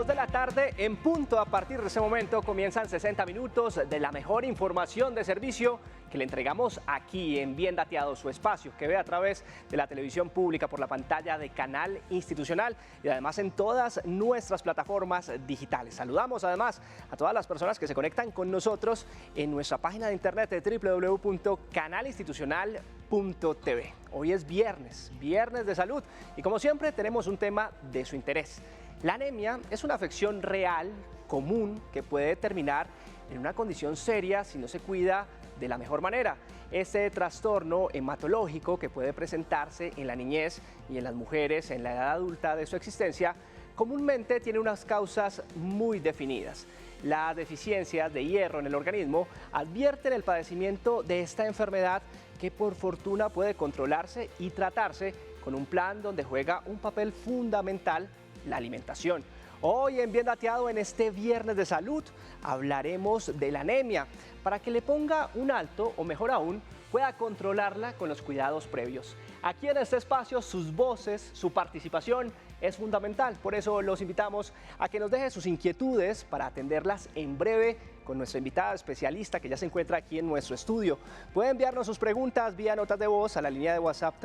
2 de la tarde en punto. A partir de ese momento comienzan 60 minutos de la mejor información de servicio que le entregamos aquí en Bien Dateado, su espacio que ve a través de la televisión pública por la pantalla de Canal Institucional y además en todas nuestras plataformas digitales. Saludamos además a todas las personas que se conectan con nosotros en nuestra página de internet de www.canalinstitucional.tv. Hoy es viernes de salud y como siempre tenemos un tema de su interés. La anemia es una afección real, común, que puede terminar en una condición seria si no se cuida de la mejor manera. Este trastorno hematológico que puede presentarse en la niñez y en las mujeres en la edad adulta de su existencia, comúnmente tiene unas causas muy definidas. La deficiencia de hierro en el organismo advierten el padecimiento de esta enfermedad que por fortuna puede controlarse y tratarse con un plan donde juega un papel fundamental la alimentación. Hoy en Bien Dateado, en este viernes de salud, hablaremos de la anemia para que le ponga un alto o mejor aún, pueda controlarla con los cuidados previos. Aquí en este espacio, sus voces, su participación es fundamental. Por eso los invitamos a que nos deje sus inquietudes para atenderlas en breve con nuestra invitada especialista que ya se encuentra aquí en nuestro estudio. Puede enviarnos sus preguntas vía notas de voz a la línea de WhatsApp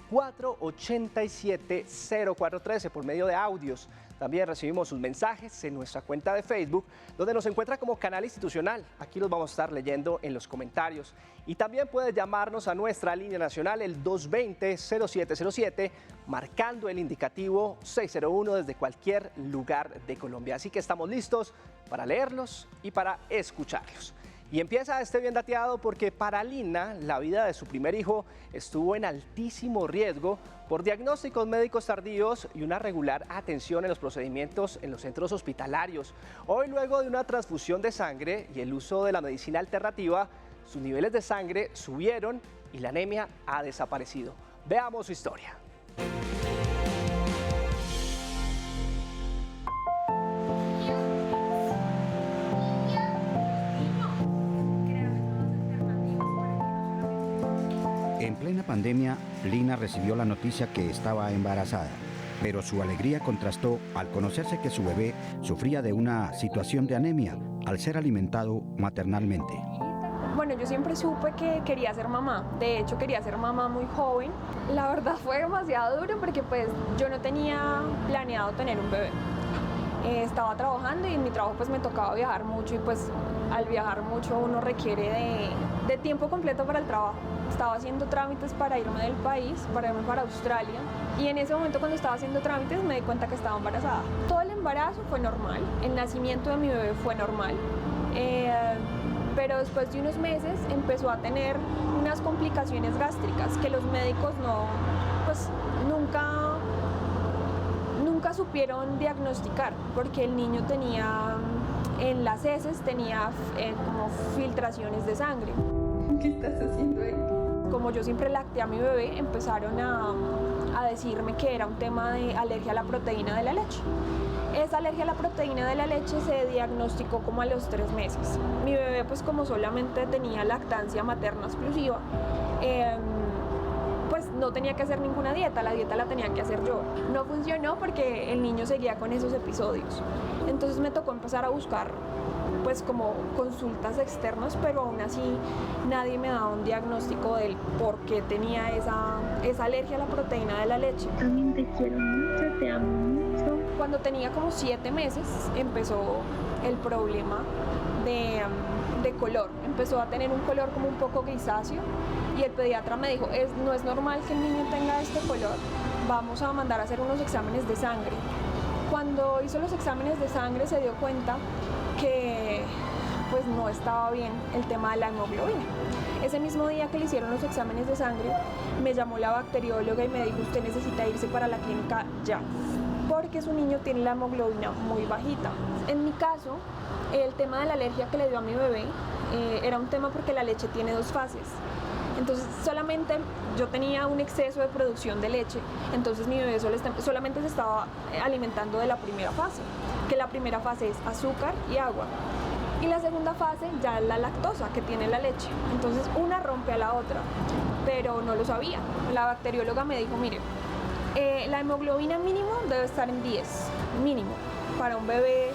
312-487-0413 por medio de audios. También recibimos sus mensajes en nuestra cuenta de Facebook, donde nos encuentra como Canal Institucional. Aquí los vamos a estar leyendo en los comentarios. Y también puede llamarnos a nuestra línea nacional, el 220-0707, marcando el indicativo 601 desde cualquier lugar de Colombia. Así que estamos listos para leerlos y para escucharlos. Y empieza este Bien Dateado porque para Lina la vida de su primer hijo estuvo en altísimo riesgo por diagnósticos médicos tardíos y una regular atención en los procedimientos en los centros hospitalarios. Hoy, luego de una transfusión de sangre y el uso de la medicina alternativa, sus niveles de sangre subieron y la anemia ha desaparecido. Veamos su historia. En plena pandemia, Lina recibió la noticia que estaba embarazada, pero su alegría contrastó al conocerse que su bebé sufría de una situación de anemia al ser alimentado maternalmente. Bueno, yo siempre supe que quería ser mamá. De hecho, quería ser mamá muy joven. La verdad fue demasiado duro porque pues yo no tenía planeado tener un bebé. Estaba trabajando y en mi trabajo pues me tocaba viajar mucho y pues al viajar mucho uno requiere de tiempo completo para el trabajo. Estaba haciendo trámites para irme del país, para irme para Australia y en ese momento cuando estaba haciendo trámites me di cuenta que estaba embarazada. Todo el embarazo fue normal, el nacimiento de mi bebé fue normal, pero después de unos meses empezó a tener unas complicaciones gástricas que los médicos nunca supieron diagnosticar porque el niño tenía en las heces tenía como filtraciones de sangre. ¿Qué estás haciendo ahí? Como yo siempre lacté a mi bebé, empezaron a decirme que era un tema de alergia a la proteína de la leche. Esa alergia a la proteína de la leche se diagnosticó como a los 3 meses. Mi bebé, pues como solamente tenía lactancia materna exclusiva, pues no tenía que hacer ninguna dieta, la dieta la tenía que hacer yo. No funcionó porque el niño seguía con esos episodios. Entonces me tocó empezar a buscar pues como consultas externas, pero aún así nadie me daba un diagnóstico del por qué tenía esa alergia a la proteína de la leche. También te quiero mucho, te amo mucho. Cuando tenía como 7 meses empezó el problema de color. Empezó a tener un color como un poco grisáceo y el pediatra me dijo, no es normal que el niño tenga este color, vamos a mandar a hacer unos exámenes de sangre. Cuando hizo los exámenes de sangre se dio cuenta que pues no estaba bien el tema de la hemoglobina. Ese mismo día que le hicieron los exámenes de sangre, me llamó la bacterióloga y me dijo, usted necesita irse para la clínica ya, porque su niño tiene la hemoglobina muy bajita. En mi caso, el tema de la alergia que le dio a mi bebé era un tema porque la leche tiene 2 fases. Entonces solamente yo tenía un exceso de producción de leche, entonces mi bebé solamente se estaba alimentando de la primera fase, que la primera fase es azúcar y agua. Y la segunda fase ya es la lactosa que tiene la leche. Entonces una rompe a la otra, pero no lo sabía. La bacterióloga me dijo, mire, la hemoglobina mínimo debe estar en 10, mínimo. para un bebé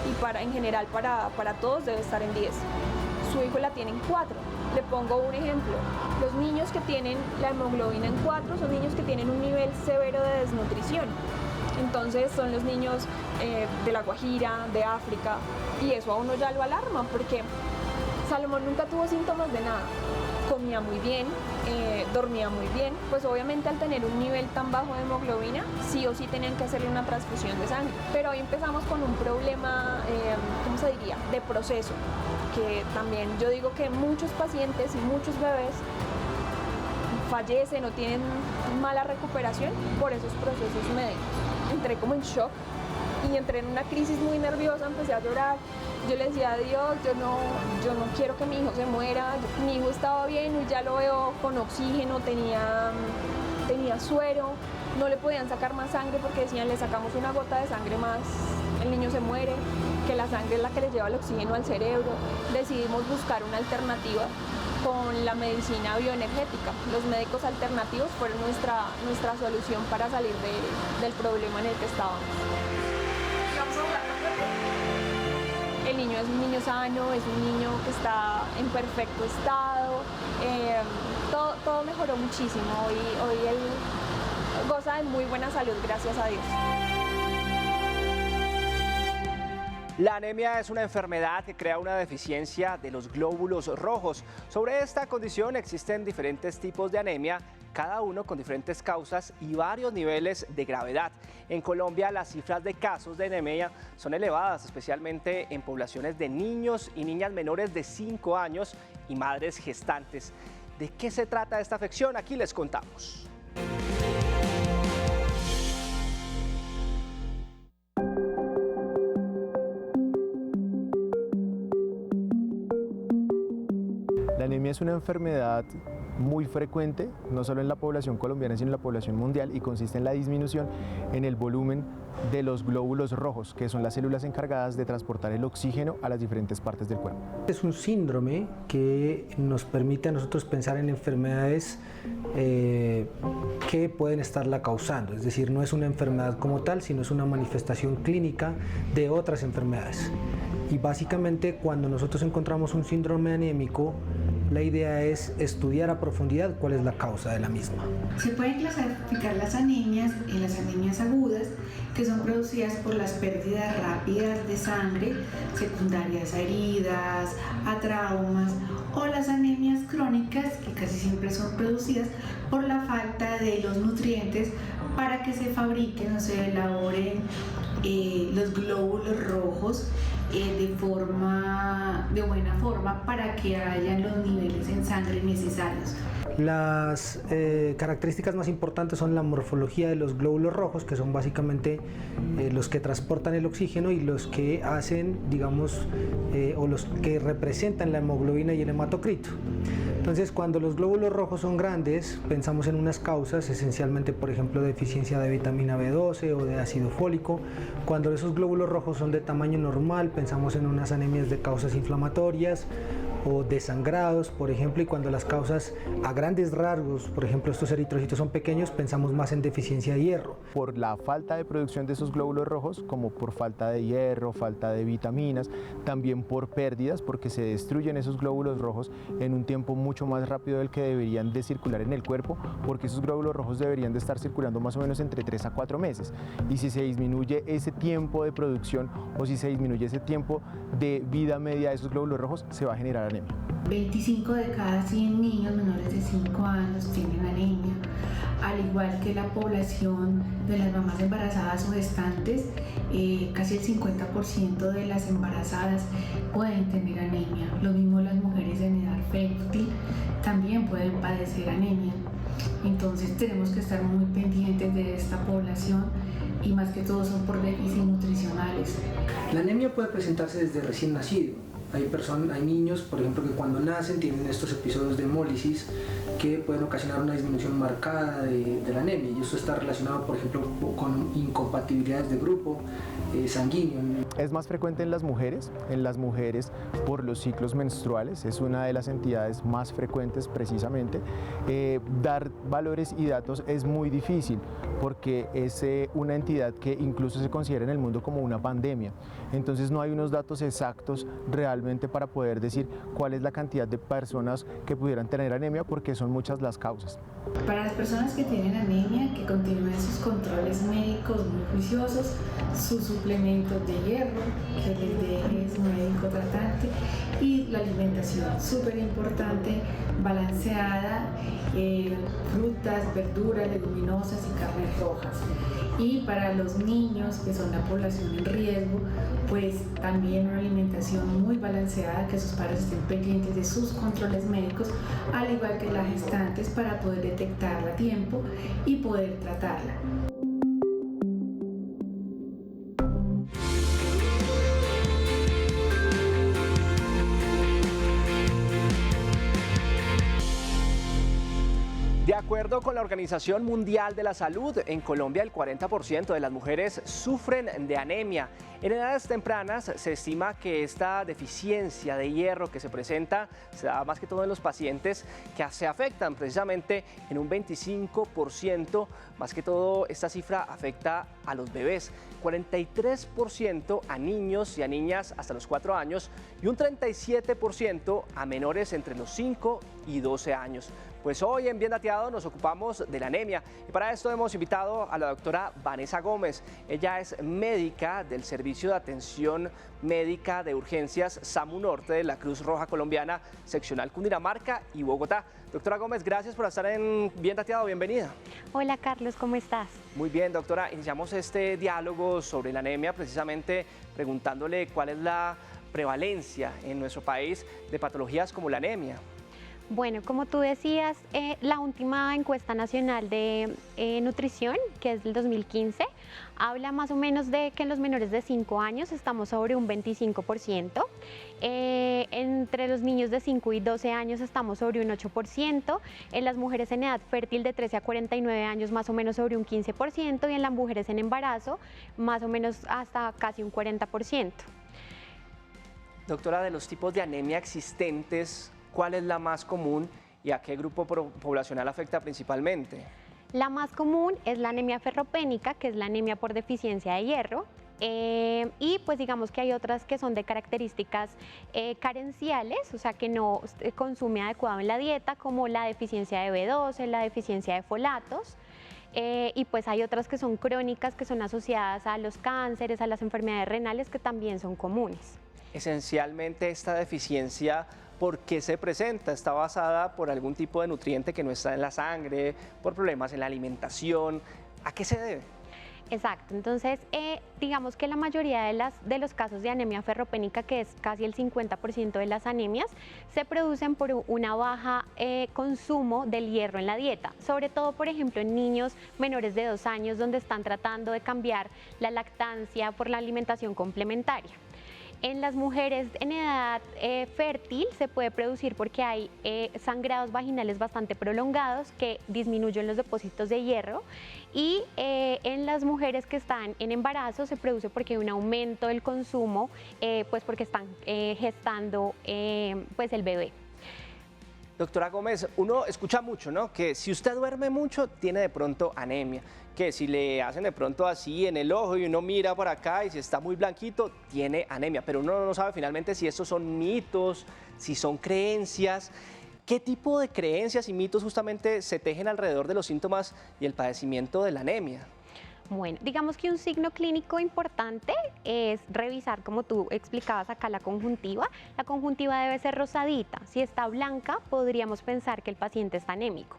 y en general para todos debe estar en 10. Su hijo la tiene en 4. Le pongo un ejemplo. Los niños que tienen la hemoglobina en 4 son niños que tienen un nivel severo de desnutrición. Entonces son los niños de La Guajira, de África, y eso a uno ya lo alarma porque Salomón nunca tuvo síntomas de nada. Comía muy bien, dormía muy bien, pues obviamente al tener un nivel tan bajo de hemoglobina, sí o sí tenían que hacerle una transfusión de sangre. Pero hoy empezamos con un problema, ¿cómo se diría?, de proceso, que también yo digo que muchos pacientes y muchos bebés fallecen o tienen mala recuperación por esos procesos médicos. Entré como en shock y entré en una crisis muy nerviosa, empecé a llorar. Yo le decía a Dios, yo no quiero que mi hijo se muera. Mi hijo estaba bien y ya lo veo con oxígeno, tenía suero, no le podían sacar más sangre porque decían, le sacamos una gota de sangre más, el niño se muere, que la sangre es la que le lleva el oxígeno al cerebro. Decidimos buscar una alternativa con la medicina bioenergética. Los médicos alternativos fueron nuestra solución para salir del problema en el que estábamos. El niño es un niño sano, es un niño que está en perfecto estado, todo mejoró muchísimo. Hoy él goza de muy buena salud, gracias a Dios. La anemia es una enfermedad que crea una deficiencia de los glóbulos rojos. Sobre esta condición existen diferentes tipos de anemia, cada uno con diferentes causas y varios niveles de gravedad. En Colombia las cifras de casos de anemia son elevadas, especialmente en poblaciones de niños y niñas menores de 5 años y madres gestantes. ¿De qué se trata esta afección? Aquí les contamos. La anemia es una enfermedad muy frecuente, no solo en la población colombiana, sino en la población mundial, y consiste en la disminución en el volumen de los glóbulos rojos, que son las células encargadas de transportar el oxígeno a las diferentes partes del cuerpo. Es un síndrome que nos permite a nosotros pensar en enfermedades que pueden estarla causando, es decir, no es una enfermedad como tal, sino es una manifestación clínica de otras enfermedades. Y básicamente cuando nosotros encontramos un síndrome anémico, la idea es estudiar a profundidad cuál es la causa de la misma. Se pueden clasificar las anemias en las anemias agudas, que son producidas por las pérdidas rápidas de sangre, secundarias a heridas, a traumas, o las anemias crónicas, que casi siempre son producidas por la falta de los nutrientes para que se fabriquen o se elaboren los glóbulos rojos de buena forma para que hayan los niveles en sangre necesarios. Las características más importantes son la morfología de los glóbulos rojos, que son básicamente los que transportan el oxígeno y los que hacen, digamos, o los que representan la hemoglobina y el hematocrito. Entonces, cuando los glóbulos rojos son grandes, pensamos en unas causas, esencialmente, por ejemplo, deficiencia de vitamina B12 o de ácido fólico. Cuando esos glóbulos rojos son de tamaño normal, pensamos en unas anemias de causas inflamatorias o desangrados, por ejemplo, y cuando las causas a grandes rasgos, por ejemplo, estos eritrocitos son pequeños, pensamos más en deficiencia de hierro. Por la falta de producción de esos glóbulos rojos, como por falta de hierro, falta de vitaminas, también por pérdidas, porque se destruyen esos glóbulos rojos en un tiempo mucho más rápido del que deberían de circular en el cuerpo, porque esos glóbulos rojos deberían de estar circulando más o menos entre 3 a 4 meses. Y si se disminuye ese tiempo de producción o si se disminuye ese tiempo de vida media de esos glóbulos rojos, se va a generar anemia. 25 de cada 100 niños menores de 5 años tienen anemia, al igual que la población de las mamás embarazadas o gestantes, casi el 50% de las embarazadas pueden tener anemia. Lo mismo las mujeres en edad fértil también pueden padecer anemia. Entonces tenemos que estar muy pendientes de esta población y más que todo son por déficits nutricionales. La anemia puede presentarse desde recién nacido. Hay niños, por ejemplo, que cuando nacen tienen estos episodios de hemólisis que pueden ocasionar una disminución marcada de la anemia, y eso está relacionado, por ejemplo, con incompatibilidades de grupo sanguíneo. Es más frecuente en las mujeres por los ciclos menstruales, es una de las entidades más frecuentes precisamente. Dar valores y datos es muy difícil porque es una entidad que incluso se considera en el mundo como una pandemia. Entonces no hay unos datos exactos realmente para poder decir cuál es la cantidad de personas que pudieran tener anemia, porque son muchas las causas. Para las personas que tienen anemia, que continúen sus controles médicos muy juiciosos, sus suplementos de hierro que les deje su médico tratante y la alimentación súper importante, balanceada, frutas, verduras, leguminosas y carnes rojas. Y para los niños, que son la población en riesgo, pues también una alimentación muy balanceada, que sus padres estén pendientes de sus controles médicos, al igual que las gestantes, para poder detectarla a tiempo y poder tratarla. De acuerdo con la Organización Mundial de la Salud, en Colombia el 40% de las mujeres sufren de anemia. En edades tempranas se estima que esta deficiencia de hierro que se presenta se da más que todo en los pacientes que se afectan precisamente en un 25%. Más que todo esta cifra afecta a los bebés, 43% a niños y a niñas hasta los 4 años y un 37% a menores entre los 5 y 12 años. Pues hoy en Bien Dateado nos ocupamos de la anemia y para esto hemos invitado a la doctora Vanessa Gómez. Ella es médica del Servicio de Atención Médica de Urgencias SAMU Norte de la Cruz Roja Colombiana, seccional Cundinamarca y Bogotá. Doctora Gómez, gracias por estar en Bien Dateado, bienvenida. Hola Carlos, ¿cómo estás? Muy bien, doctora, iniciamos este diálogo sobre la anemia precisamente preguntándole cuál es la prevalencia en nuestro país de patologías como la anemia. Bueno, como tú decías, la última encuesta nacional de nutrición, que es del 2015, habla más o menos de que en los menores de 5 años estamos sobre un 25%, entre los niños de 5 y 12 años estamos sobre un 8%, en las mujeres en edad fértil de 13 a 49 años más o menos sobre un 15% y en las mujeres en embarazo más o menos hasta casi un 40%. Doctora, de los tipos de anemia existentes, ¿cuál es la más común y a qué grupo poblacional afecta principalmente? La más común es la anemia ferropénica, que es la anemia por deficiencia de hierro. Y pues digamos que hay otras que son de características carenciales, o sea que no consume adecuado en la dieta, como la deficiencia de B12, la deficiencia de folatos. Y pues hay otras que son crónicas, que son asociadas a los cánceres, a las enfermedades renales, que también son comunes. Esencialmente esta deficiencia, ¿por qué se presenta? ¿Está basada por algún tipo de nutriente que no está en la sangre, por problemas en la alimentación? ¿A qué se debe? Exacto, entonces digamos que la mayoría de los casos de anemia ferropénica, que es casi el 50% de las anemias, se producen por una baja consumo del hierro en la dieta, sobre todo por ejemplo en niños menores de 2 años donde están tratando de cambiar la lactancia por la alimentación complementaria. En las mujeres en edad fértil se puede producir porque hay sangrados vaginales bastante prolongados que disminuyen los depósitos de hierro y en las mujeres que están en embarazo se produce porque hay un aumento del consumo, pues porque están gestando pues el bebé. Doctora Gómez, uno escucha mucho, ¿no? Que si usted duerme mucho, tiene de pronto anemia. Que si le hacen de pronto así en el ojo y uno mira por acá y si está muy blanquito, tiene anemia. Pero uno no sabe finalmente si estos son mitos, si son creencias. ¿Qué tipo de creencias y mitos justamente se tejen alrededor de los síntomas y el padecimiento de la anemia? Bueno, digamos que un signo clínico importante es revisar, como tú explicabas acá, la conjuntiva. La conjuntiva debe ser rosadita. Si está blanca, podríamos pensar que el paciente está anémico.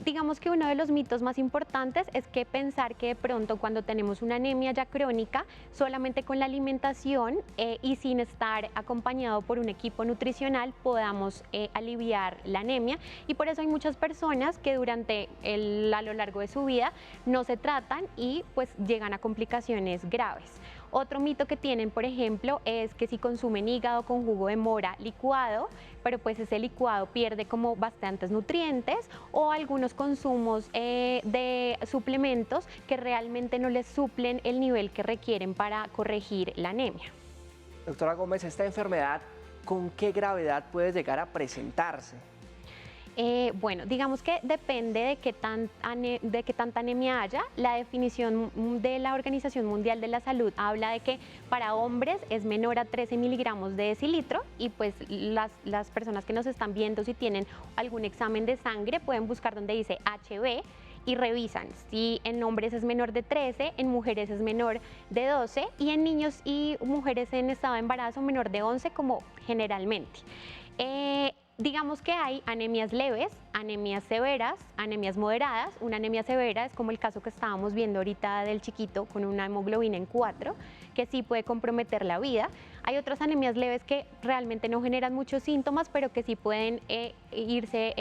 Digamos que uno de los mitos más importantes es que pensar que de pronto cuando tenemos una anemia ya crónica, solamente con la alimentación y sin estar acompañado por un equipo nutricional podamos aliviar la anemia, y por eso hay muchas personas que durante a lo largo de su vida no se tratan y pues llegan a complicaciones graves. Otro mito que tienen, por ejemplo, es que si consumen hígado con jugo de mora licuado, pero pues ese licuado pierde como bastantes nutrientes, o algunos consumos de suplementos que realmente no les suplen el nivel que requieren para corregir la anemia. Doctora Gómez, ¿esta enfermedad con qué gravedad puede llegar a presentarse? Bueno, digamos que depende de qué tanta anemia haya. La definición de la Organización Mundial de la Salud habla de que para hombres es menor a 13 miligramos de decilitro, y pues las personas que nos están viendo, si tienen algún examen de sangre, pueden buscar donde dice HB y revisan si en hombres es menor de 13, en mujeres es menor de 12 y en niños y mujeres en estado de embarazo menor de 11, como generalmente. Digamos que hay anemias leves, anemias severas, anemias moderadas. Una anemia severa es como el caso que estábamos viendo ahorita del chiquito con una hemoglobina en 4, que sí puede comprometer la vida. Hay otras anemias leves que realmente no generan muchos síntomas, pero que sí pueden irse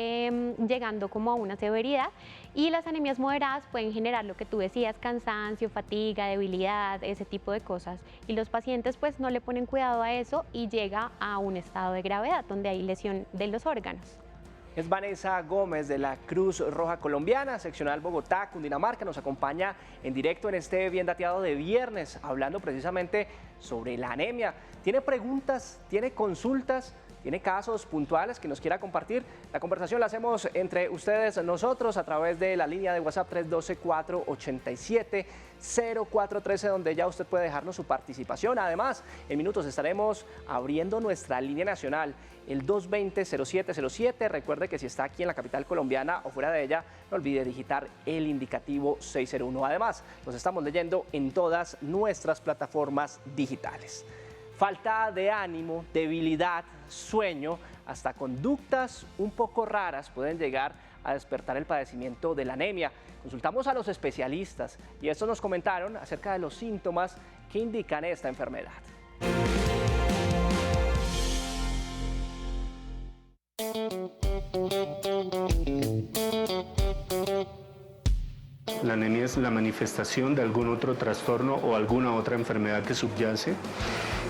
llegando como a una severidad. Y las anemias moderadas pueden generar lo que tú decías, cansancio, fatiga, debilidad, ese tipo de cosas. Y los pacientes pues no le ponen cuidado a eso y llega a un estado de gravedad donde hay lesión de los órganos. Es Vanessa Gómez de la Cruz Roja Colombiana, seccional Bogotá, Cundinamarca. Nos acompaña en directo en este Bien Dateado de viernes, hablando precisamente sobre la anemia. ¿Tiene preguntas? ¿Tiene consultas? ¿Tiene casos puntuales que nos quiera compartir? La conversación la hacemos entre ustedes, nosotros, a través de la línea de WhatsApp 312-487-0413, donde ya usted puede dejarnos su participación. Además, en minutos estaremos abriendo nuestra línea nacional, el 220-0707. Recuerde que si está aquí en la capital colombiana o fuera de ella, no olvide digitar el indicativo 601. Además, nos estamos leyendo en todas nuestras plataformas digitales. Falta de ánimo, debilidad, sueño, hasta conductas un poco raras pueden llegar a despertar el padecimiento de la anemia. Consultamos a los especialistas y estos nos comentaron acerca de los síntomas que indican esta enfermedad. La anemia es la manifestación de algún otro trastorno o alguna otra enfermedad que subyace,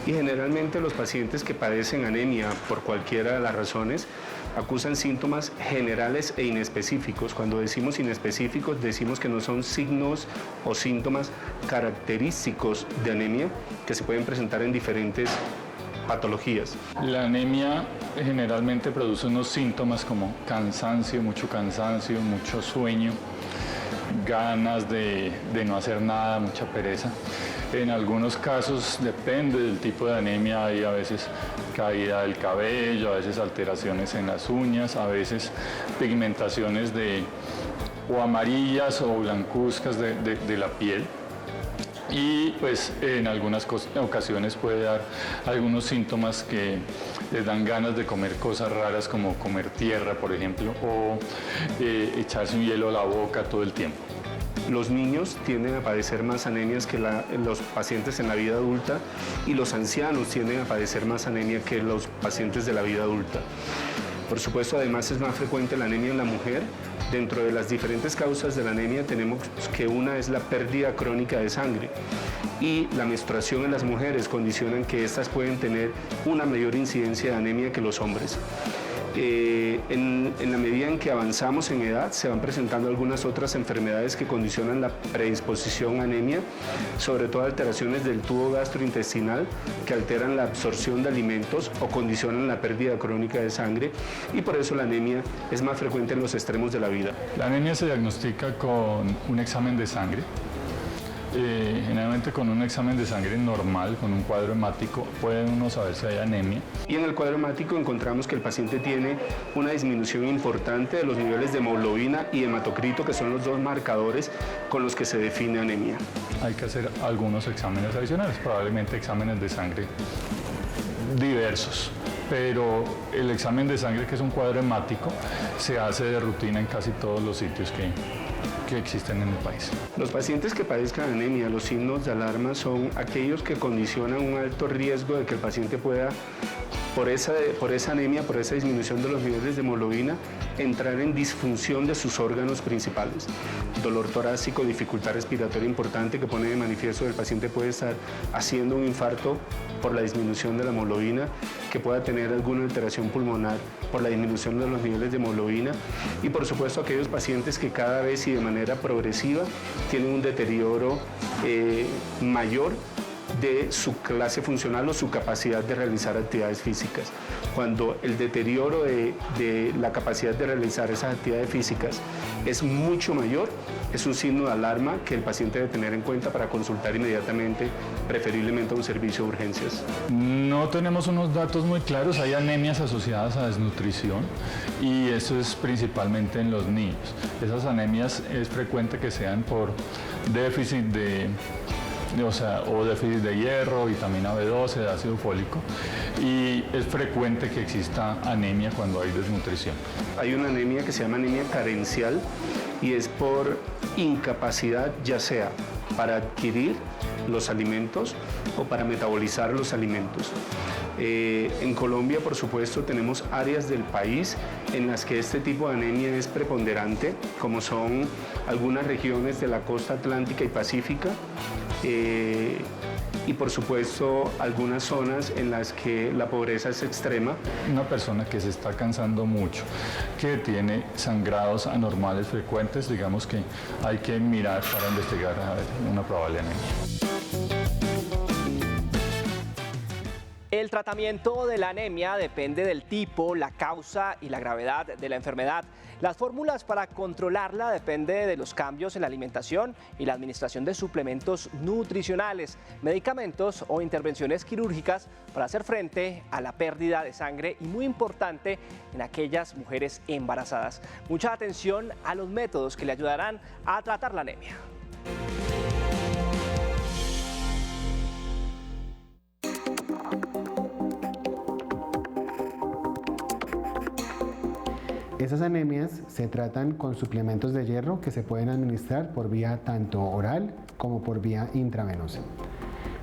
y generalmente los pacientes que padecen anemia por cualquiera de las razones acusan síntomas generales e inespecíficos. Cuando decimos inespecíficos, decimos que no son signos o síntomas característicos de anemia que se pueden presentar en diferentes patologías. La anemia generalmente produce unos síntomas como cansancio, mucho sueño, ganas de no hacer nada, mucha pereza. En algunos casos, depende del tipo de anemia, hay a veces caída del cabello, a veces alteraciones en las uñas, a veces pigmentaciones o amarillas o blancuzcas de la piel. Y pues en algunas ocasiones puede dar algunos síntomas que les dan ganas de comer cosas raras, como comer tierra, por ejemplo, o echarse un hielo a la boca todo el tiempo. Los niños tienden a padecer más anemias que los pacientes en la vida adulta, y los ancianos tienden a padecer más anemia que los pacientes de la vida adulta. Por supuesto, además es más frecuente la anemia en la mujer. Dentro de las diferentes causas de la anemia tenemos que una es la pérdida crónica de sangre, y la menstruación en las mujeres condicionan que estas pueden tener una mayor incidencia de anemia que los hombres. En la medida en que avanzamos en edad, se van presentando algunas otras enfermedades que condicionan la predisposición a anemia, sobre todo alteraciones del tubo gastrointestinal que alteran la absorción de alimentos o condicionan la pérdida crónica de sangre, y por eso la anemia es más frecuente en los extremos de la vida. La anemia se diagnostica con un examen de sangre. Generalmente con un examen de sangre normal, con un cuadro hemático, puede uno saber si hay anemia. Y en el cuadro hemático encontramos que el paciente tiene una disminución importante de los niveles de hemoglobina y hematocrito, que son los dos marcadores con los que se define anemia. Hay que hacer algunos exámenes adicionales, probablemente exámenes de sangre diversos, pero el examen de sangre, que es un cuadro hemático, se hace de rutina en casi todos los sitios que existen en el país. Los pacientes que padezcan anemia, los signos de alarma son aquellos que condicionan un alto riesgo de que el paciente pueda por esa anemia, por esa disminución de los niveles de hemoglobina, entrar en disfunción de sus órganos principales. Dolor torácico, dificultad respiratoria importante que pone de manifiesto que el paciente puede estar haciendo un infarto por la disminución de la hemoglobina, que pueda tener alguna alteración pulmonar por la disminución de los niveles de hemoglobina y por supuesto aquellos pacientes que cada vez y de manera progresiva tienen un deterioro mayor de su clase funcional o su capacidad de realizar actividades físicas. Cuando el deterioro de la capacidad de realizar esas actividades físicas es mucho mayor, es un signo de alarma que el paciente debe tener en cuenta para consultar inmediatamente, preferiblemente a un servicio de urgencias. No tenemos unos datos muy claros, hay anemias asociadas a desnutrición y eso es principalmente en los niños. Esas anemias es frecuente que sean por déficit o déficit de hierro, vitamina B12, de ácido fólico, y es frecuente que exista anemia cuando hay desnutrición. Hay una anemia que se llama anemia carencial y es por incapacidad ya sea para adquirir los alimentos o para metabolizar los alimentos. En Colombia, por supuesto, tenemos áreas del país en las que este tipo de anemia es preponderante, como son algunas regiones de la costa atlántica y pacífica, y por supuesto algunas zonas en las que la pobreza es extrema. Una persona que se está cansando mucho, que tiene sangrados anormales frecuentes, digamos que hay que mirar para investigar a ver una probable anemia. El tratamiento de la anemia depende del tipo, la causa y la gravedad de la enfermedad. Las fórmulas para controlarla dependen de los cambios en la alimentación y la administración de suplementos nutricionales, medicamentos o intervenciones quirúrgicas para hacer frente a la pérdida de sangre y, muy importante, en aquellas mujeres embarazadas. Mucha atención a los métodos que le ayudarán a tratar la anemia. Esas anemias se tratan con suplementos de hierro que se pueden administrar por vía tanto oral como por vía intravenosa.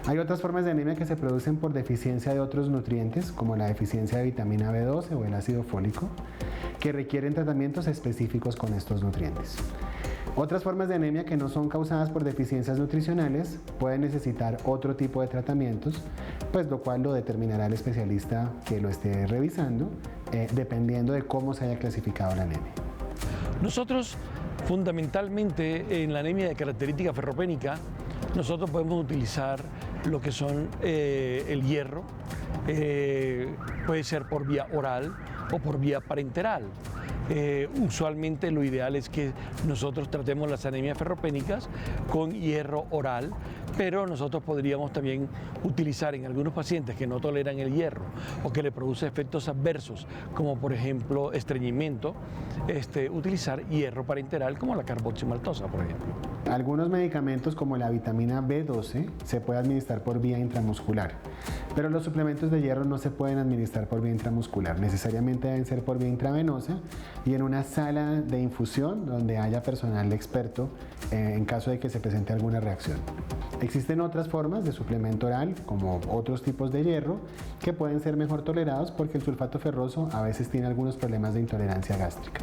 Hay otras formas de anemia que se producen por deficiencia de otros nutrientes, como la deficiencia de vitamina B12 o el ácido fólico, que requieren tratamientos específicos con estos nutrientes. Otras formas de anemia que no son causadas por deficiencias nutricionales pueden necesitar otro tipo de tratamientos, pues lo cual lo determinará el especialista que lo esté revisando, dependiendo de cómo se haya clasificado la anemia. Nosotros, fundamentalmente, en la anemia de característica ferropénica, nosotros podemos utilizar lo que son el hierro, puede ser por vía oral o por vía parenteral. Usualmente lo ideal es que nosotros tratemos las anemias ferropénicas con hierro oral, pero nosotros podríamos también utilizar en algunos pacientes que no toleran el hierro o que le produce efectos adversos, como por ejemplo estreñimiento, utilizar hierro parenteral como la carboximaltosa, por ejemplo. Algunos medicamentos como la vitamina B12 se puede administrar por vía intramuscular, pero los suplementos de hierro no se pueden administrar por vía intramuscular, necesariamente deben ser por vía intravenosa y en una sala de infusión donde haya personal experto en caso de que se presente alguna reacción. Existen otras formas de suplemento oral, como otros tipos de hierro, que pueden ser mejor tolerados porque el sulfato ferroso a veces tiene algunos problemas de intolerancia gástrica.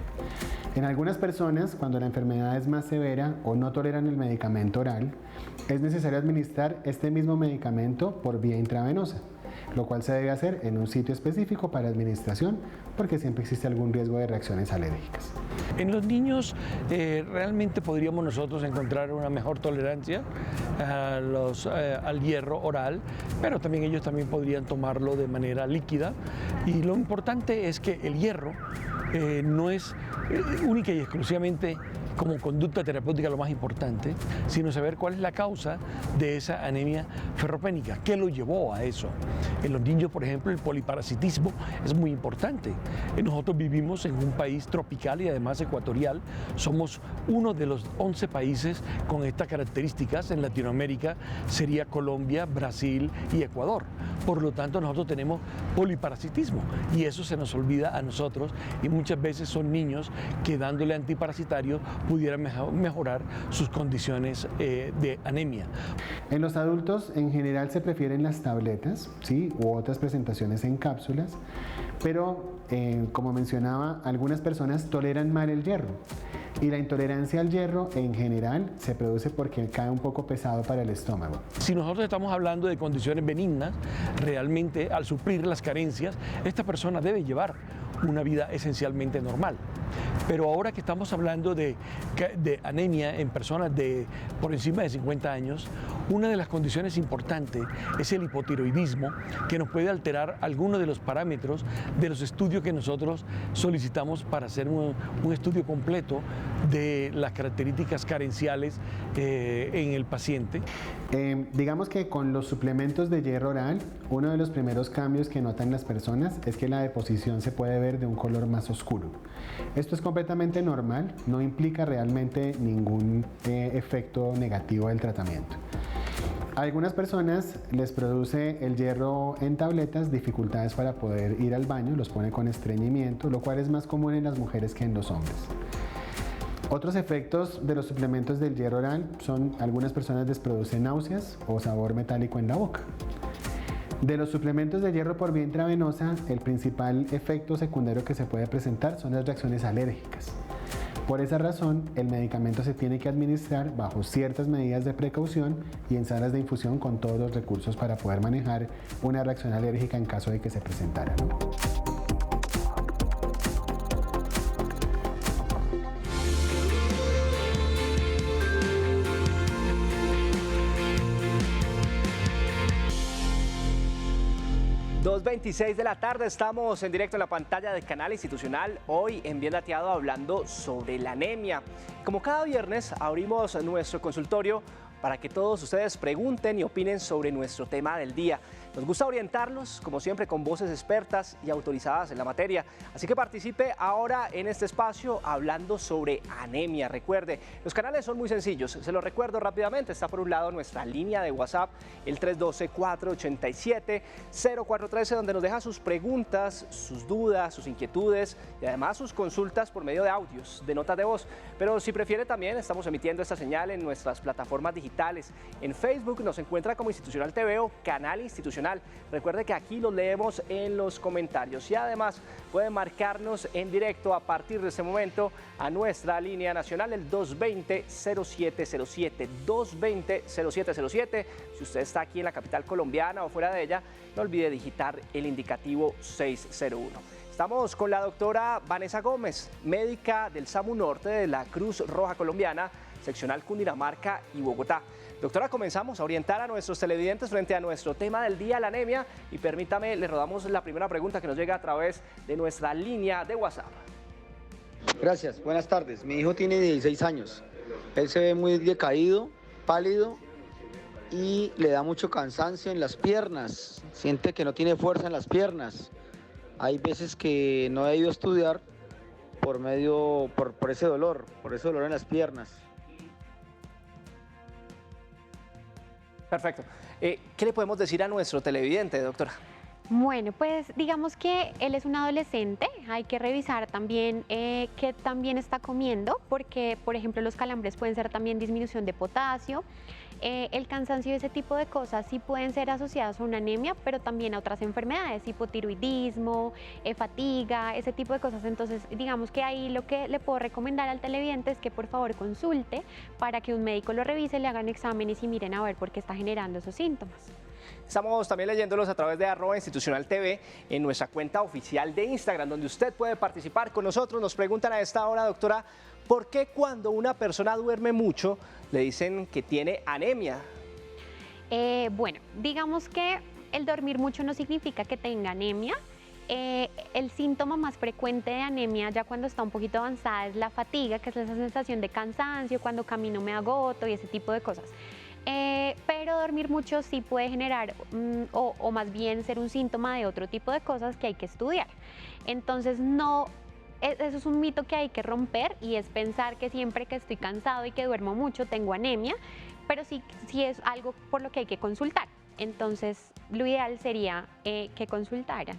En algunas personas, cuando la enfermedad es más severa o no toleran el medicamento oral, es necesario administrar este mismo medicamento por vía intravenosa, lo cual se debe hacer en un sitio específico para administración porque siempre existe algún riesgo de reacciones alérgicas. En los niños realmente podríamos nosotros encontrar una mejor tolerancia al hierro oral, pero también ellos también podrían tomarlo de manera líquida y lo importante es que el hierro no es única y exclusivamente como conducta terapéutica lo más importante, sino saber cuál es la causa de esa anemia ferropénica, qué lo llevó a eso. En los niños, por ejemplo, el poliparasitismo es muy importante. Nosotros vivimos en un país tropical y además ecuatorial, somos uno de los 11 países con estas características. En Latinoamérica sería Colombia, Brasil y Ecuador. Por lo tanto, nosotros tenemos poliparasitismo y eso se nos olvida a nosotros y muchas veces son niños que dándole antiparasitarios pudiera mejorar sus condiciones de anemia. En los adultos en general se prefieren las tabletas, ¿sí? U otras presentaciones en cápsulas, pero como mencionaba, algunas personas toleran mal el hierro. Y la intolerancia al hierro en general se produce porque cae un poco pesado para el estómago. Si nosotros estamos hablando de condiciones benignas, realmente al suplir las carencias, esta persona debe llevar una vida esencialmente normal. Pero ahora que estamos hablando de anemia en personas por encima de 50 años, una de las condiciones importantes es el hipotiroidismo, que nos puede alterar algunos de los parámetros de los estudios que nosotros solicitamos para hacer un estudio completo de las características carenciales en el paciente. Digamos que con los suplementos de hierro oral, uno de los primeros cambios que notan las personas es que la deposición se puede ver de un color más oscuro. Esto es completamente normal, no implica realmente ningún efecto negativo del tratamiento. A algunas personas les produce el hierro en tabletas dificultades para poder ir al baño, los pone con estreñimiento, lo cual es más común en las mujeres que en los hombres. Otros efectos de los suplementos del hierro oral son algunas personas les producen náuseas o sabor metálico en la boca. De los suplementos de hierro por vía intravenosa, el principal efecto secundario que se puede presentar son las reacciones alérgicas. Por esa razón, el medicamento se tiene que administrar bajo ciertas medidas de precaución y en salas de infusión con todos los recursos para poder manejar una reacción alérgica en caso de que se presentara, ¿no? 2:26 de la tarde, estamos en directo en la pantalla del canal institucional, hoy en Bien Dateado hablando sobre la anemia. Como cada viernes abrimos nuestro consultorio para que todos ustedes pregunten y opinen sobre nuestro tema del día. Nos gusta orientarlos, como siempre, con voces expertas y autorizadas en la materia. Así que participe ahora en este espacio hablando sobre anemia. Recuerde, los canales son muy sencillos. Se los recuerdo rápidamente. Está por un lado nuestra línea de WhatsApp, el 312-487-0413, donde nos deja sus preguntas, sus dudas, sus inquietudes y además sus consultas por medio de audios, de notas de voz. Pero si prefiere también, estamos emitiendo esta señal en nuestras plataformas digitales. En Facebook nos encuentra como Institucional TV o Canal Institucional. Recuerde que aquí los leemos en los comentarios y además pueden marcarnos en directo a partir de este momento a nuestra línea nacional, el 220-0707, 220-0707. Si usted está aquí en la capital colombiana o fuera de ella, no olvide digitar el indicativo 601. Estamos con la doctora Vanessa Gómez, médica del SAMU Norte de la Cruz Roja Colombiana, seccional Cundinamarca y Bogotá. Doctora, comenzamos a orientar a nuestros televidentes frente a nuestro tema del día, la anemia, y permítame, le rodamos la primera pregunta que nos llega a través de nuestra línea de WhatsApp. Gracias, buenas tardes. Mi hijo tiene 16 años. Él se ve muy decaído, pálido y le da mucho cansancio en las piernas. Siente que no tiene fuerza en las piernas. Hay veces que no ha ido a estudiar por ese dolor en las piernas. Perfecto. ¿Qué le podemos decir a nuestro televidente, doctora? Bueno, pues digamos que él es un adolescente, hay que revisar también qué también está comiendo, porque por ejemplo los calambres pueden ser también disminución de potasio, el cansancio y ese tipo de cosas sí pueden ser asociados a una anemia, pero también a otras enfermedades, hipotiroidismo, fatiga, ese tipo de cosas. Entonces digamos que ahí lo que le puedo recomendar al televidente es que por favor consulte para que un médico lo revise, le hagan exámenes y miren a ver por qué está generando esos síntomas. Estamos también leyéndolos a través de @institucionaltv en nuestra cuenta oficial de Instagram, donde usted puede participar con nosotros. Nos preguntan a esta hora, doctora, ¿por qué cuando una persona duerme mucho le dicen que tiene anemia? Bueno, digamos que el dormir mucho no significa que tenga anemia. El síntoma más frecuente de anemia ya cuando está un poquito avanzada es la fatiga, que es esa sensación de cansancio, cuando camino me agoto y ese tipo de cosas. Pero dormir mucho sí puede generar o más bien ser un síntoma de otro tipo de cosas que hay que estudiar. Entonces eso es un mito que hay que romper y es pensar que siempre que estoy cansado y que duermo mucho tengo anemia, pero sí es algo por lo que hay que consultar. Entonces lo ideal sería que consultaran.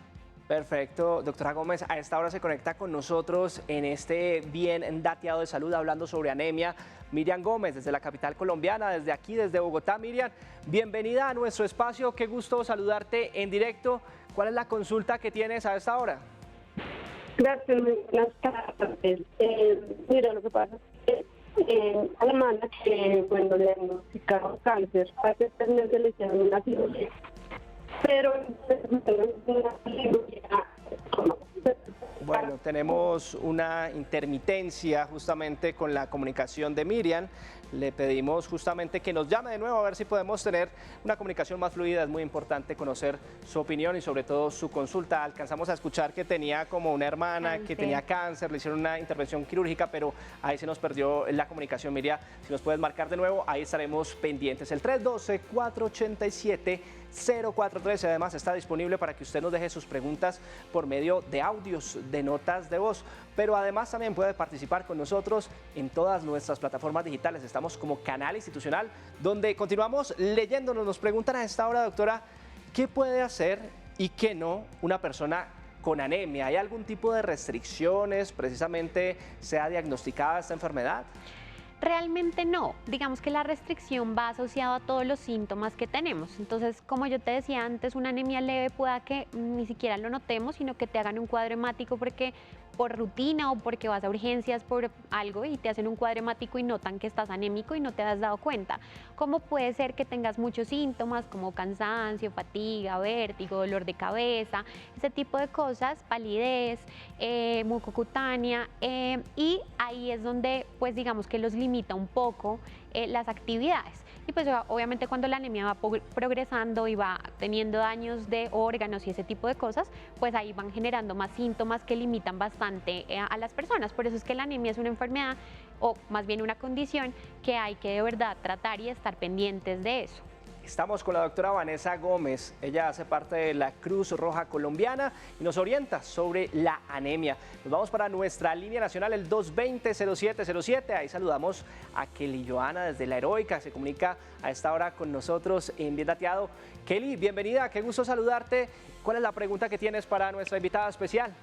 Perfecto, doctora Gómez, a esta hora se conecta con nosotros en este bien dateado de salud hablando sobre anemia Miriam Gómez desde la capital colombiana, desde aquí, desde Bogotá. Miriam, bienvenida a nuestro espacio, qué gusto saludarte en directo. ¿Cuál es la consulta que tienes a esta hora? Gracias, buenas tardes. Mira, lo que pasa es que a la hermana que cuando le diagnosticaron cáncer, hace 3 meses le hicieron una cirugía. Pero bueno, tenemos una intermitencia justamente con la comunicación de Miriam. Le pedimos justamente que nos llame de nuevo a ver si podemos tener una comunicación más fluida. Es muy importante conocer su opinión y sobre todo su consulta. Alcanzamos a escuchar que tenía como una hermana que tenía cáncer, le hicieron una intervención quirúrgica, pero ahí se nos perdió la comunicación. Miriam, si nos puedes marcar de nuevo, ahí estaremos pendientes. El 312-487-0413 además está disponible para que usted nos deje sus preguntas por medio de audios, de notas de voz, pero además también puede participar con nosotros en todas nuestras plataformas digitales. Estamos como Canal Institucional, donde continuamos leyéndonos. Nos preguntan a esta hora, doctora, ¿qué puede hacer y qué no una persona con anemia? ¿Hay algún tipo de restricciones precisamente sea diagnosticada esta enfermedad? Realmente no, digamos que la restricción va asociada a todos los síntomas que tenemos. Entonces, como yo te decía antes, una anemia leve pueda que ni siquiera lo notemos, sino que te hagan un cuadro hemático porque por rutina o porque vas a urgencias por algo y te hacen un cuadro hemático y notan que estás anémico y no te has dado cuenta. Como puede ser que tengas muchos síntomas como cansancio, fatiga, vértigo, dolor de cabeza, ese tipo de cosas, palidez, mucocutánea, y ahí es donde pues digamos que los limita un poco las actividades. Y pues obviamente cuando la anemia va progresando y va teniendo daños de órganos y ese tipo de cosas, pues ahí van generando más síntomas que limitan bastante a las personas. Por eso es que la anemia es una enfermedad o más bien una condición que hay que de verdad tratar y estar pendientes de eso. Estamos con la doctora Vanessa Gómez, ella hace parte de la Cruz Roja Colombiana y nos orienta sobre la anemia. Nos vamos para nuestra línea nacional, el 220-0707, ahí saludamos a Kelly Joana desde La Heroica, se comunica a esta hora con nosotros en Bien Dateado. Kelly, bienvenida, qué gusto saludarte. ¿Cuál es la pregunta que tienes para nuestra invitada especial?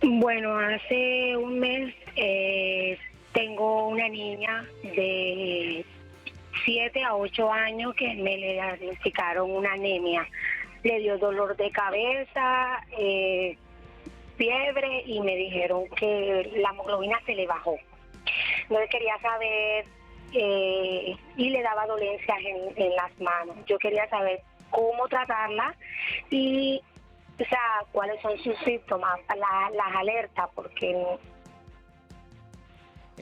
Bueno, hace un mes tengo una niña de 7 a 8 años que me le diagnosticaron una anemia. Le dio dolor de cabeza, fiebre y me dijeron que la hemoglobina se le bajó. No quería saber y le daba dolencias en las manos. Yo quería saber cómo tratarla y cuáles son sus síntomas, las alertas, porque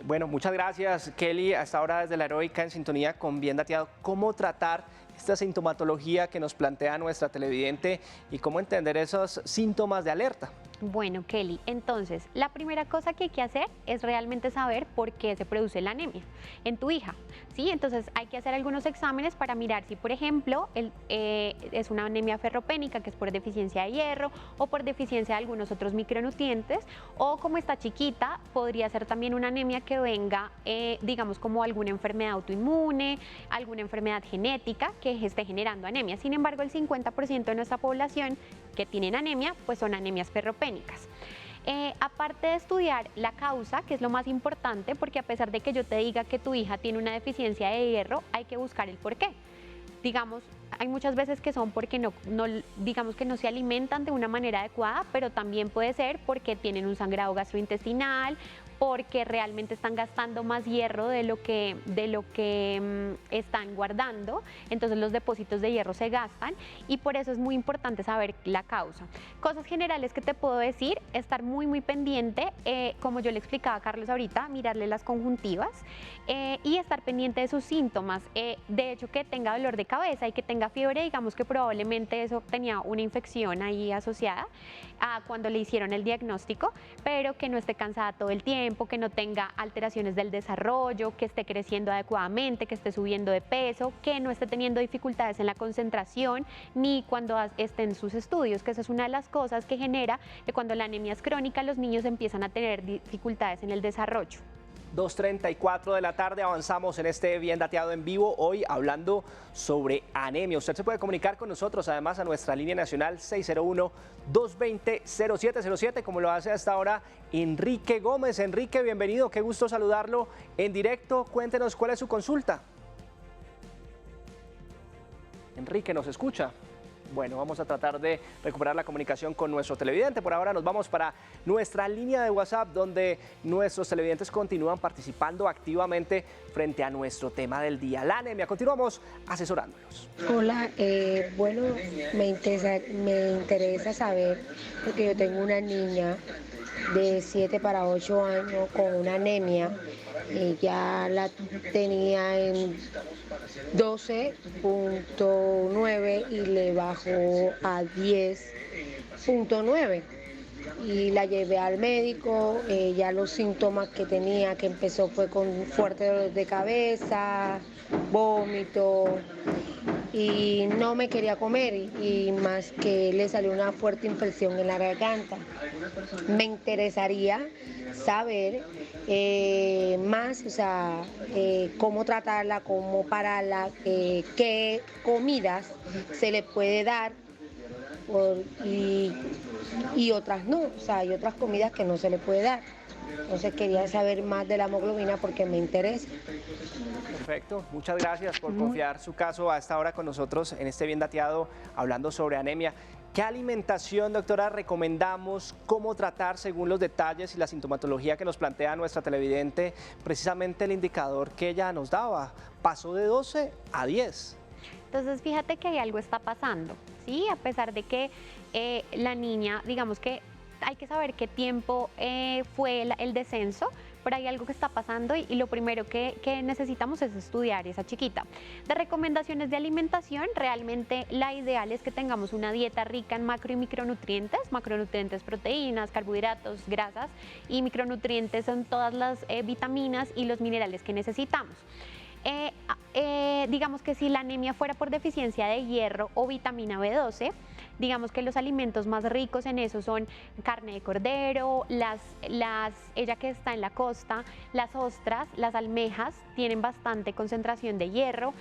Bueno, muchas gracias, Kelly. Hasta ahora desde La Heroica en sintonía con Bien Dateado. ¿Cómo tratar esta sintomatología que nos plantea nuestra televidente y cómo entender esos síntomas de alerta? Bueno, Kelly, entonces, la primera cosa que hay que hacer es realmente saber por qué se produce la anemia en tu hija, ¿sí? Entonces, hay que hacer algunos exámenes para mirar si, por ejemplo, es una anemia ferropénica, que es por deficiencia de hierro o por deficiencia de algunos otros micronutrientes, o como está chiquita, podría ser también una anemia que venga, digamos, como alguna enfermedad autoinmune, alguna enfermedad genética que esté generando anemia. Sin embargo, el 50% de nuestra población que tienen anemia, pues son anemias ferropénicas. Aparte de estudiar la causa, que es lo más importante, porque a pesar de que yo te diga que tu hija tiene una deficiencia de hierro, hay que buscar el por qué. Digamos, hay muchas veces que son porque digamos que no se alimentan de una manera adecuada, pero también puede ser porque tienen un sangrado gastrointestinal, porque realmente están gastando más hierro de lo que están guardando, entonces los depósitos de hierro se gastan y por eso es muy importante saber la causa. Cosas generales que te puedo decir, estar muy pendiente, como yo le explicaba a Carlos ahorita, mirarle las conjuntivas y estar pendiente de sus síntomas. De hecho, que tenga dolor de cabeza y que tenga fiebre, digamos que probablemente eso tenía una infección ahí asociada a cuando le hicieron el diagnóstico, pero que no esté cansada todo el tiempo, que no tenga alteraciones del desarrollo, que esté creciendo adecuadamente, que esté subiendo de peso, que no esté teniendo dificultades en la concentración ni cuando esté en sus estudios, que esa es una de las cosas que genera que cuando la anemia es crónica los niños empiezan a tener dificultades en el desarrollo. 2:34 de la tarde, avanzamos en este Bien Dateado en vivo, hoy hablando sobre anemia. Usted se puede comunicar con nosotros además a nuestra línea nacional 601-220-0707, como lo hace hasta ahora Enrique Gómez. Enrique, bienvenido, qué gusto saludarlo en directo. Cuéntenos cuál es su consulta. Enrique, ¿nos escucha? Bueno, vamos a tratar de recuperar la comunicación con nuestro televidente. Por ahora nos vamos para nuestra línea de WhatsApp, donde nuestros televidentes continúan participando activamente frente a nuestro tema del día, la anemia. Continuamos asesorándolos. Hola, bueno, me interesa saber, porque yo tengo una niña de 7 para 8 años con una anemia. Ya la tenía en 12.9 y le bajó a 10.9 y la llevé al médico. Ya los síntomas que tenía, que empezó fue con fuerte dolor de cabeza, vómito y no me quería comer y más que le salió una fuerte infección en la garganta. Me interesaría saber más, o sea, cómo tratarla, cómo pararla, qué comidas se le puede dar y otras no, o sea, hay otras comidas que no se le puede dar. Entonces quería saber más de la hemoglobina porque me interesa. Perfecto, muchas gracias por confiar su caso a esta hora con nosotros en este Bien Dateado hablando sobre anemia. ¿Qué alimentación, doctora, recomendamos? ¿Cómo tratar según los detalles y la sintomatología que nos plantea nuestra televidente? Precisamente el indicador que ella nos daba, pasó de 12 a 10. Entonces, fíjate que algo está pasando, ¿sí? A pesar de que la niña, digamos que hay que saber qué tiempo fue el descenso, pero hay algo que está pasando y lo primero que necesitamos es estudiar esa chiquita. De recomendaciones de alimentación, realmente la ideal es que tengamos una dieta rica en macro y micronutrientes. Macronutrientes, proteínas, carbohidratos, grasas, y micronutrientes son todas las vitaminas y los minerales que necesitamos. Digamos que si la anemia fuera por deficiencia de hierro o vitamina B12, digamos que los alimentos más ricos en eso son carne de cordero, ella que está en la costa, las ostras, las almejas tienen bastante concentración de hierro,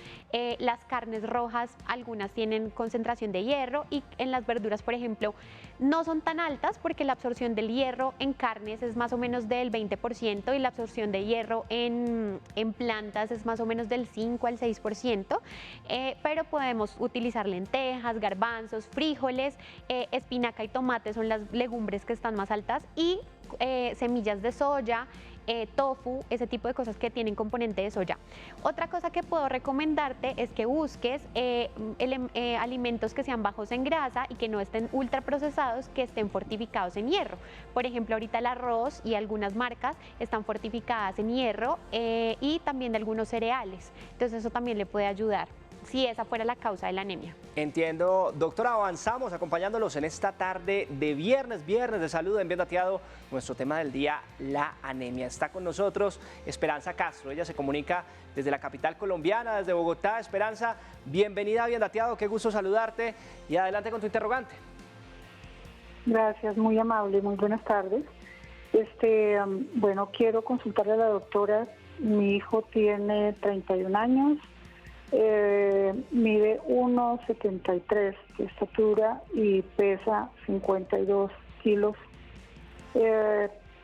las carnes rojas, algunas tienen concentración de hierro, y en las verduras, por ejemplo, no son tan altas porque la absorción del hierro en carnes es más o menos del 20% y la absorción de hierro en plantas es más o menos del 5 al 6%, pero podemos utilizar lentejas, garbanzos, frijoles, espinaca y tomate son las legumbres que están más altas, y semillas de soya, tofu, ese tipo de cosas que tienen componente de soya. Otra cosa que puedo recomendarte es que busques alimentos que sean bajos en grasa y que no estén ultraprocesados, que estén fortificados en hierro. Por ejemplo, ahorita el arroz y algunas marcas están fortificadas en hierro, y también de algunos cereales. Entonces eso también le puede ayudar, si esa fuera la causa de la anemia. Entiendo, doctora, avanzamos acompañándolos en esta tarde de viernes de salud en Bien Dateado. Nuestro tema del día, la anemia. Está con nosotros Esperanza Castro, ella se comunica desde la capital colombiana, desde Bogotá. Esperanza, bienvenida a Bien Dateado, qué gusto saludarte y adelante con tu interrogante. Gracias, muy amable, muy buenas tardes. Bueno, quiero consultarle a la doctora. Mi hijo tiene 31 años. Mide 1,73 de estatura y pesa 52 kilos.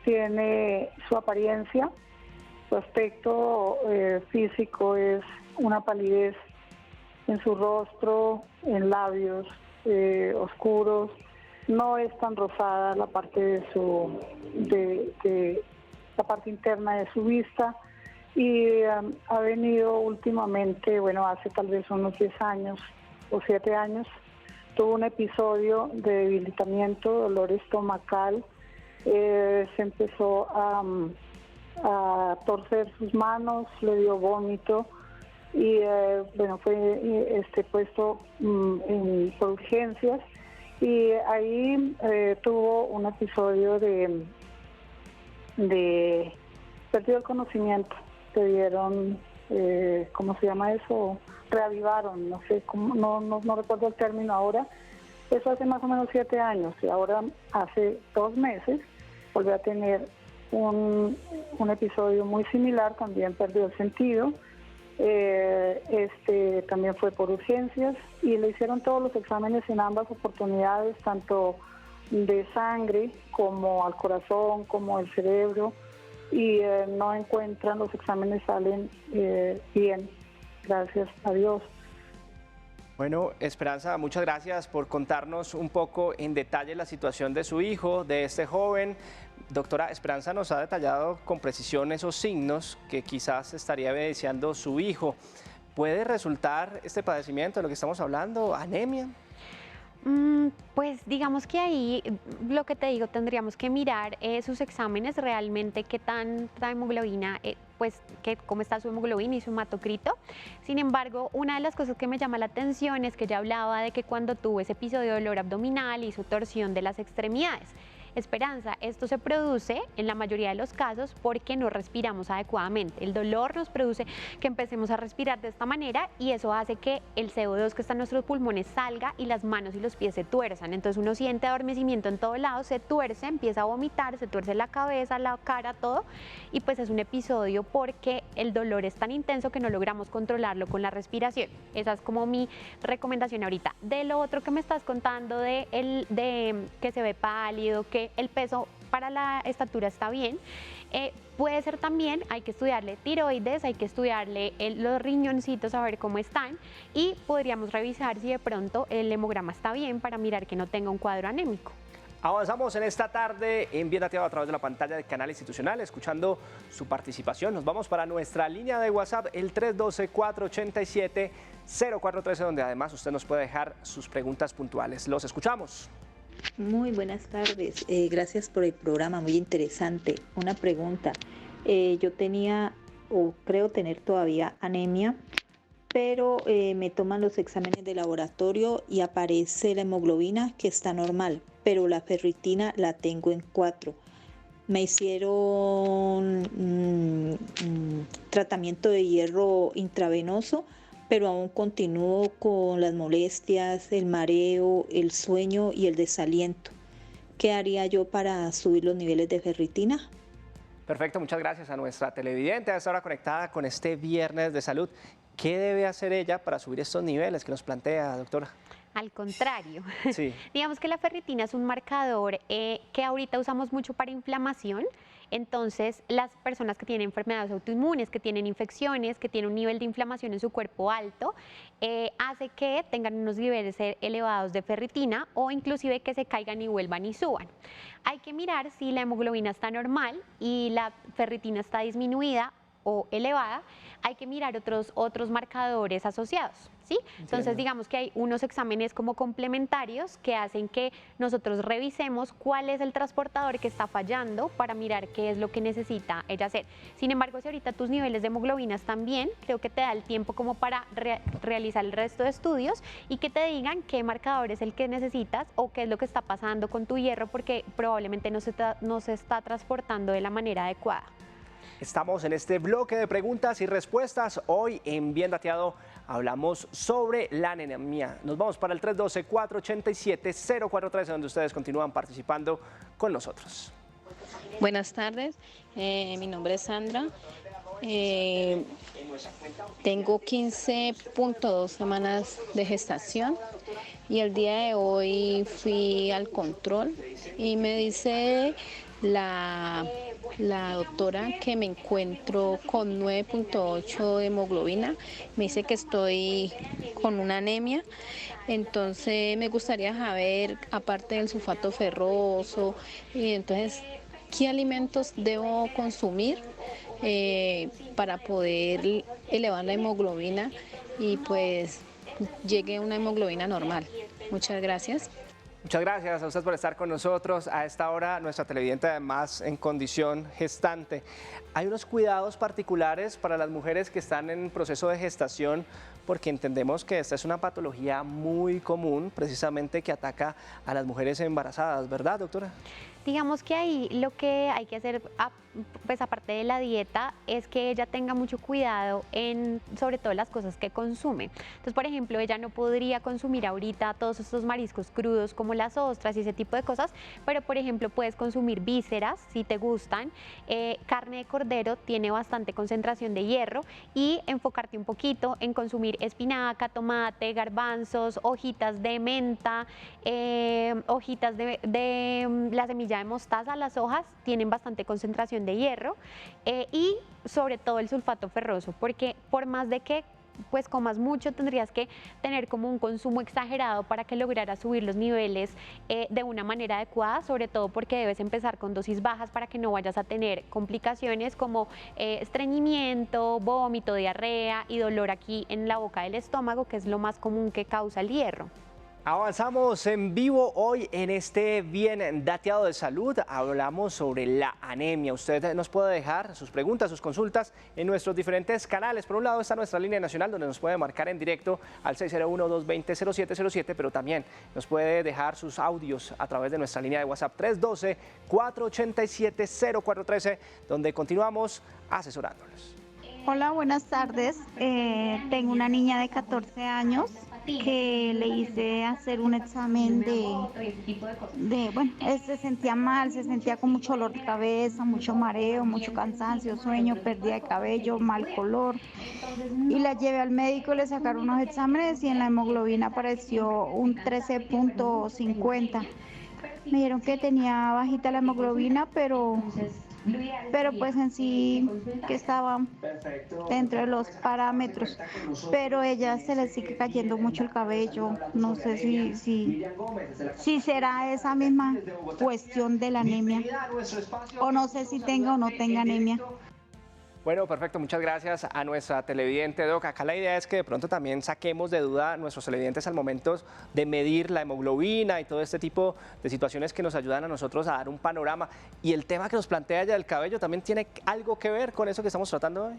Tiene su apariencia, su aspecto físico es una palidez en su rostro, en labios oscuros. No es tan rosada la parte de la parte interna de su vista. Y ha venido últimamente, bueno, hace tal vez unos 10 años o 7 años, tuvo un episodio de debilitamiento, dolor estomacal, se empezó a torcer sus manos, le dio vómito y bueno, fue puesto por urgencias, y ahí tuvo un episodio de pérdida del conocimiento. Te dieron, ¿cómo se llama eso? Reavivaron, no sé, no recuerdo el término ahora. Eso hace más o menos 7 años, y ahora hace 2 meses volvió a tener un episodio muy similar, también perdió el sentido. También fue por urgencias y le hicieron todos los exámenes en ambas oportunidades, tanto de sangre como al corazón, como el cerebro, y no encuentran, los exámenes salen bien, gracias a Dios. Bueno, Esperanza, muchas gracias por contarnos un poco en detalle la situación de su hijo, de este joven. Doctora, Esperanza nos ha detallado con precisión esos signos que quizás estaría evidenciando su hijo. ¿Puede resultar este padecimiento de lo que estamos hablando, anemia? Pues digamos que ahí, lo que te digo, tendríamos que mirar sus exámenes realmente, qué tanta hemoglobina, cómo está su hemoglobina y su hematocrito. Sin embargo, una de las cosas que me llama la atención es que ella hablaba de que cuando tuvo ese episodio de dolor abdominal hizo torsión de las extremidades. Esperanza, esto se produce en la mayoría de los casos porque no respiramos adecuadamente. El dolor nos produce que empecemos a respirar de esta manera y eso hace que el CO2 que está en nuestros pulmones salga y las manos y los pies se tuerzan. Entonces uno siente adormecimiento en todos lados, se tuerce, empieza a vomitar, se tuerce la cabeza, la cara, todo. Y pues es un episodio porque el dolor es tan intenso que no logramos controlarlo con la respiración. Esa es como mi recomendación ahorita. De lo otro que me estás contando de que se ve pálido, que el peso para la estatura está bien, puede ser también, hay que estudiarle tiroides, hay que estudiarle los riñoncitos a ver cómo están y podríamos revisar si de pronto el hemograma está bien para mirar que no tenga un cuadro anémico. Avanzamos en esta tarde en Bien Dateado a través de la pantalla del canal institucional, escuchando su participación. Nos vamos para nuestra línea de WhatsApp, el 312-487-0413, donde además usted nos puede dejar sus preguntas puntuales. Los escuchamos. Muy buenas tardes, gracias por el programa, muy interesante. Una pregunta, yo tenía o creo tener todavía anemia, pero me toman los exámenes de laboratorio y aparece la hemoglobina que está normal, pero la ferritina la tengo en 4. Me hicieron tratamiento de hierro intravenoso, pero aún continúo con las molestias, el mareo, el sueño y el desaliento. ¿Qué haría yo para subir los niveles de ferritina? Perfecto, muchas gracias a nuestra televidente a esta hora conectada con este Viernes de Salud. ¿Qué debe hacer ella para subir estos niveles que nos plantea, doctora? Al contrario, sí. Digamos que la ferritina es un marcador que ahorita usamos mucho para inflamación. Entonces, las personas que tienen enfermedades autoinmunes, que tienen infecciones, que tienen un nivel de inflamación en su cuerpo alto, hace que tengan unos niveles elevados de ferritina o inclusive que se caigan y vuelvan y suban. Hay que mirar si la hemoglobina está normal y la ferritina está disminuida o elevada. Hay que mirar otros marcadores asociados, ¿sí? Entonces, digamos que hay unos exámenes como complementarios que hacen que nosotros revisemos cuál es el transportador que está fallando para mirar qué es lo que necesita ella hacer. Sin embargo, si ahorita tus niveles de hemoglobina están bien, creo que te da el tiempo como para realizar el resto de estudios y que te digan qué marcador es el que necesitas o qué es lo que está pasando con tu hierro, porque probablemente no se está transportando de la manera adecuada. Estamos en este bloque de preguntas y respuestas. Hoy en Bien Dateado hablamos sobre la anemia. Nos vamos para el 312-487-0413, donde ustedes continúan participando con nosotros. Buenas tardes, mi nombre es Sandra. Tengo 15.2 semanas de gestación y el día de hoy fui al control y me dice la doctora que me encuentro con 9.8 de hemoglobina, me dice que estoy con una anemia, entonces me gustaría saber, aparte del sulfato ferroso, entonces, ¿qué alimentos debo consumir para poder elevar la hemoglobina y pues llegue a una hemoglobina normal? Muchas gracias. Muchas gracias a usted por estar con nosotros. A esta hora, nuestra televidente además en condición gestante. Hay unos cuidados particulares para las mujeres que están en proceso de gestación, porque entendemos que esta es una patología muy común, precisamente que ataca a las mujeres embarazadas, ¿verdad, doctora? Digamos que ahí lo que hay que hacer, pues aparte de la dieta, es que ella tenga mucho cuidado en sobre todo las cosas que consume. Entonces, por ejemplo, ella no podría consumir ahorita todos estos mariscos crudos como las ostras y ese tipo de cosas, pero por ejemplo puedes consumir vísceras si te gustan, carne de cordero tiene bastante concentración de hierro, y enfocarte un poquito en consumir espinaca, tomate, garbanzos, hojitas de menta, hojitas de la semilla de mostaza. Las hojas tienen bastante concentración de hierro y sobre todo el sulfato ferroso, porque por más de que pues comas mucho, tendrías que tener como un consumo exagerado para que lograras subir los niveles de una manera adecuada, sobre todo porque debes empezar con dosis bajas para que no vayas a tener complicaciones como estreñimiento, vómito, diarrea y dolor aquí en la boca del estómago, que es lo más común que causa el hierro. Avanzamos en vivo hoy en este Bien Dateado de Salud. Hablamos sobre la anemia. Usted nos puede dejar sus preguntas, sus consultas en nuestros diferentes canales. Por un lado está nuestra línea nacional, donde nos puede marcar en directo al 601-220-0707, pero también nos puede dejar sus audios a través de nuestra línea de WhatsApp 312-487-0413, donde continuamos asesorándolos. Hola, buenas tardes. Tengo una niña de 14 años que le hice hacer un examen se sentía mal, se sentía con mucho dolor de cabeza, mucho mareo, mucho cansancio, sueño, pérdida de cabello, mal color. Y la llevé al médico, le sacaron unos exámenes y en la hemoglobina apareció un 13.50. Me dijeron que tenía bajita la hemoglobina, pero pues en sí que estaba dentro de los parámetros, pero ella se le sigue cayendo mucho el cabello. No sé si será esa misma cuestión de la anemia, o no sé si tenga o no tenga anemia. Bueno, perfecto, muchas gracias a nuestra televidente, Doc. Acá la idea es que de pronto también saquemos de duda a nuestros televidentes al momento de medir la hemoglobina y todo este tipo de situaciones que nos ayudan a nosotros a dar un panorama. Y el tema que nos plantea ella del cabello también tiene algo que ver con eso que estamos tratando hoy.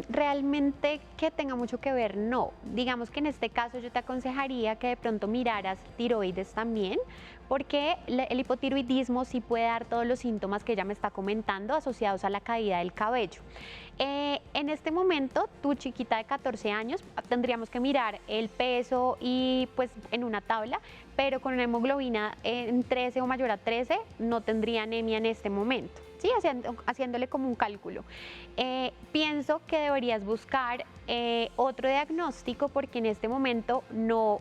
Realmente que tenga mucho que ver, no. Digamos que en este caso yo te aconsejaría que de pronto miraras tiroides también, porque el hipotiroidismo sí puede dar todos los síntomas que ella me está comentando asociados a la caída del cabello. En este momento, tu chiquita de 14 años, tendríamos que mirar el peso y pues en una tabla, pero con una hemoglobina en 13 o mayor a 13 no tendría anemia en este momento. Sí, haciéndole como un cálculo. Pienso que deberías buscar otro diagnóstico, porque en este momento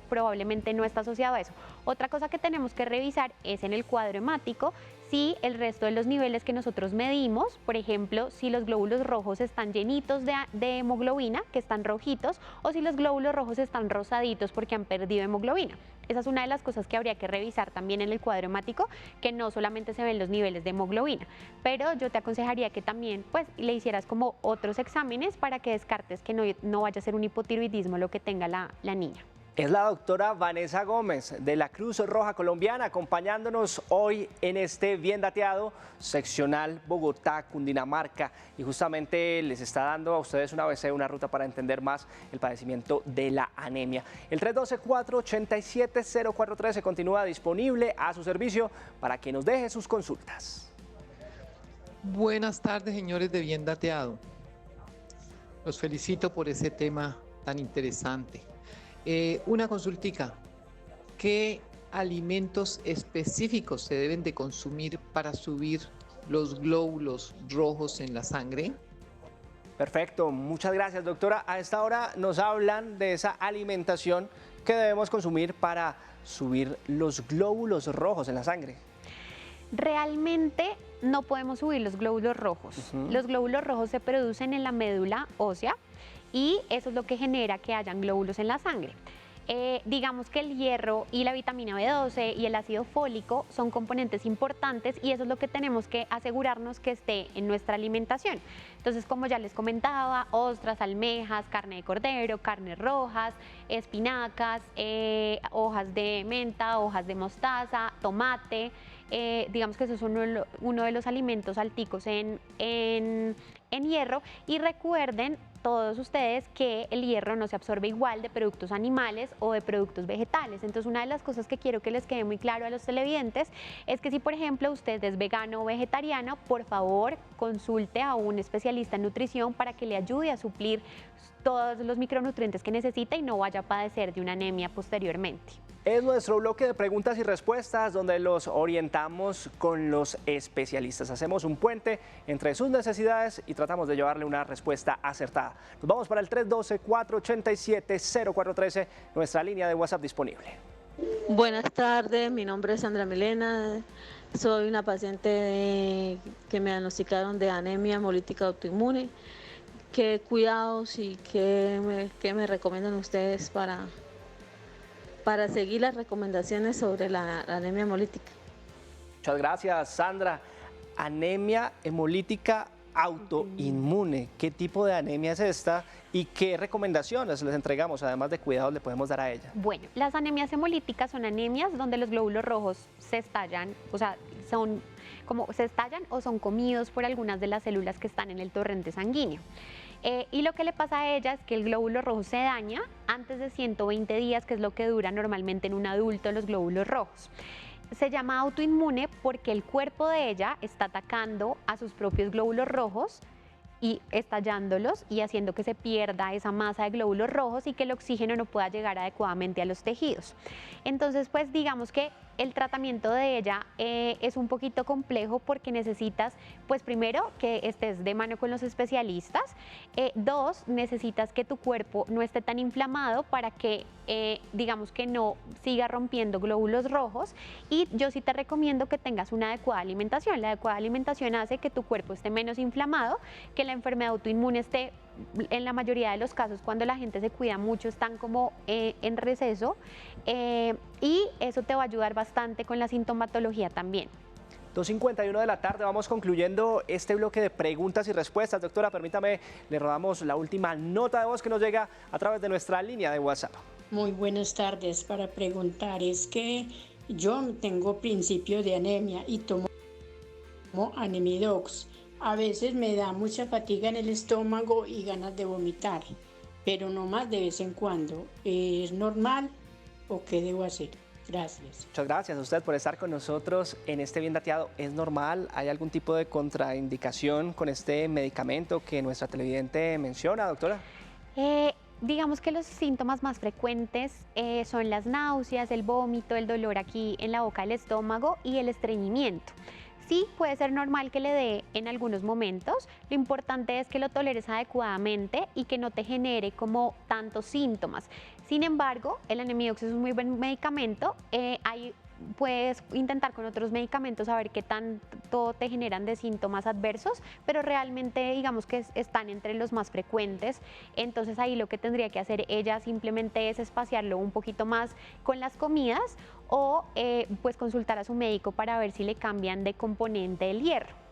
probablemente no está asociado a eso. Otra cosa que tenemos que revisar es en el cuadro hemático si el resto de los niveles que nosotros medimos, por ejemplo, si los glóbulos rojos están llenitos de hemoglobina, que están rojitos, o si los glóbulos rojos están rosaditos porque han perdido hemoglobina. Esa es una de las cosas que habría que revisar también en el cuadro hemático, que no solamente se ven los niveles de hemoglobina, pero yo te aconsejaría que también pues le hicieras como otros exámenes para que descartes que no vaya a ser un hipotiroidismo lo que tenga la niña. Es la doctora Vanessa Gómez de la Cruz Roja Colombiana acompañándonos hoy en este Bien Dateado seccional Bogotá, Cundinamarca, y justamente les está dando a ustedes una ruta para entender más el padecimiento de la anemia. El 312-487-0413 continúa disponible a su servicio para que nos deje sus consultas. Buenas tardes, señores de Bien Dateado. Los felicito por ese tema tan interesante. Una consultica, ¿qué alimentos específicos se deben de consumir para subir los glóbulos rojos en la sangre? Perfecto, muchas gracias, doctora. A esta hora nos hablan de esa alimentación que debemos consumir para subir los glóbulos rojos en la sangre. Realmente no podemos subir los glóbulos rojos. Los glóbulos rojos se producen en la médula ósea, y eso es lo que genera que hayan glóbulos en la sangre. Digamos que el hierro y la vitamina B12 y el ácido fólico son componentes importantes, y eso es lo que tenemos que asegurarnos que esté en nuestra alimentación. Entonces, como ya les comentaba, ostras, almejas, carne de cordero, carnes rojas, espinacas, hojas de menta, hojas de mostaza, tomate. Digamos que eso es uno de los alimentos alticos en hierro. Y recuerden todos ustedes que el hierro no se absorbe igual de productos animales o de productos vegetales. Entonces, una de las cosas que quiero que les quede muy claro a los televidentes es que si, por ejemplo, usted es vegano o vegetariano, por favor, consulte a un especialista en nutrición para que le ayude a suplir todos los micronutrientes que necesita y no vaya a padecer de una anemia posteriormente. Es nuestro bloque de preguntas y respuestas donde los orientamos con los especialistas. Hacemos un puente entre sus necesidades y tratamos de llevarle una respuesta acertada. Nos vamos para el 312-487-0413, nuestra línea de WhatsApp disponible. Buenas tardes, mi nombre es Sandra Milena, soy una paciente que me diagnosticaron de anemia hemolítica autoinmune. ¿Qué cuidados y qué me recomiendan ustedes para seguir las recomendaciones sobre la anemia hemolítica? Muchas gracias, Sandra. Anemia hemolítica autoinmune. ¿Qué tipo de anemia es esta y qué recomendaciones les entregamos, además de cuidados, le podemos dar a ella? Bueno, las anemias hemolíticas son anemias donde los glóbulos rojos se estallan, o sea, son como se estallan o son comidos por algunas de las células que están en el torrente sanguíneo. Y lo que le pasa a ella es que el glóbulo rojo se daña antes de 120 días, que es lo que dura normalmente en un adulto los glóbulos rojos. Se llama autoinmune porque el cuerpo de ella está atacando a sus propios glóbulos rojos y estallándolos y haciendo que se pierda esa masa de glóbulos rojos y que el oxígeno no pueda llegar adecuadamente a los tejidos. Entonces, pues digamos que el tratamiento de ella es un poquito complejo porque necesitas, pues primero, que estés de mano con los especialistas. Dos, necesitas que tu cuerpo no esté tan inflamado para que, digamos que no siga rompiendo glóbulos rojos. Y yo sí te recomiendo que tengas una adecuada alimentación. La adecuada alimentación hace que tu cuerpo esté menos inflamado, que la enfermedad autoinmune esté, en la mayoría de los casos, cuando la gente se cuida mucho, están como en receso, y eso te va a ayudar bastante con la sintomatología también. 2:51 de la tarde, vamos concluyendo este bloque de preguntas y respuestas. Doctora, permítame, le rodamos la última nota de voz que nos llega a través de nuestra línea de WhatsApp. Muy buenas tardes. Para preguntar, es que yo tengo principio de anemia y tomo Anemidox. A veces me da mucha fatiga en el estómago y ganas de vomitar, pero no más de vez en cuando. ¿Es normal o qué debo hacer? Gracias. Muchas gracias a usted por estar con nosotros en este Bien Dateado. ¿Es normal? ¿Hay algún tipo de contraindicación con este medicamento que nuestra televidente menciona, doctora? Digamos que los síntomas más frecuentes son las náuseas, el vómito, el dolor aquí en la boca del estómago y el estreñimiento. Sí, puede ser normal que le dé en algunos momentos. Lo importante es que lo toleres adecuadamente y que no te genere como tantos síntomas. Sin embargo, el Anemidox es un muy buen medicamento. Puedes intentar con otros medicamentos a ver qué tanto te generan de síntomas adversos, pero realmente digamos que están entre los más frecuentes. Entonces ahí lo que tendría que hacer ella simplemente es espaciarlo un poquito más con las comidas o pues consultar a su médico para ver si le cambian de componente el hierro.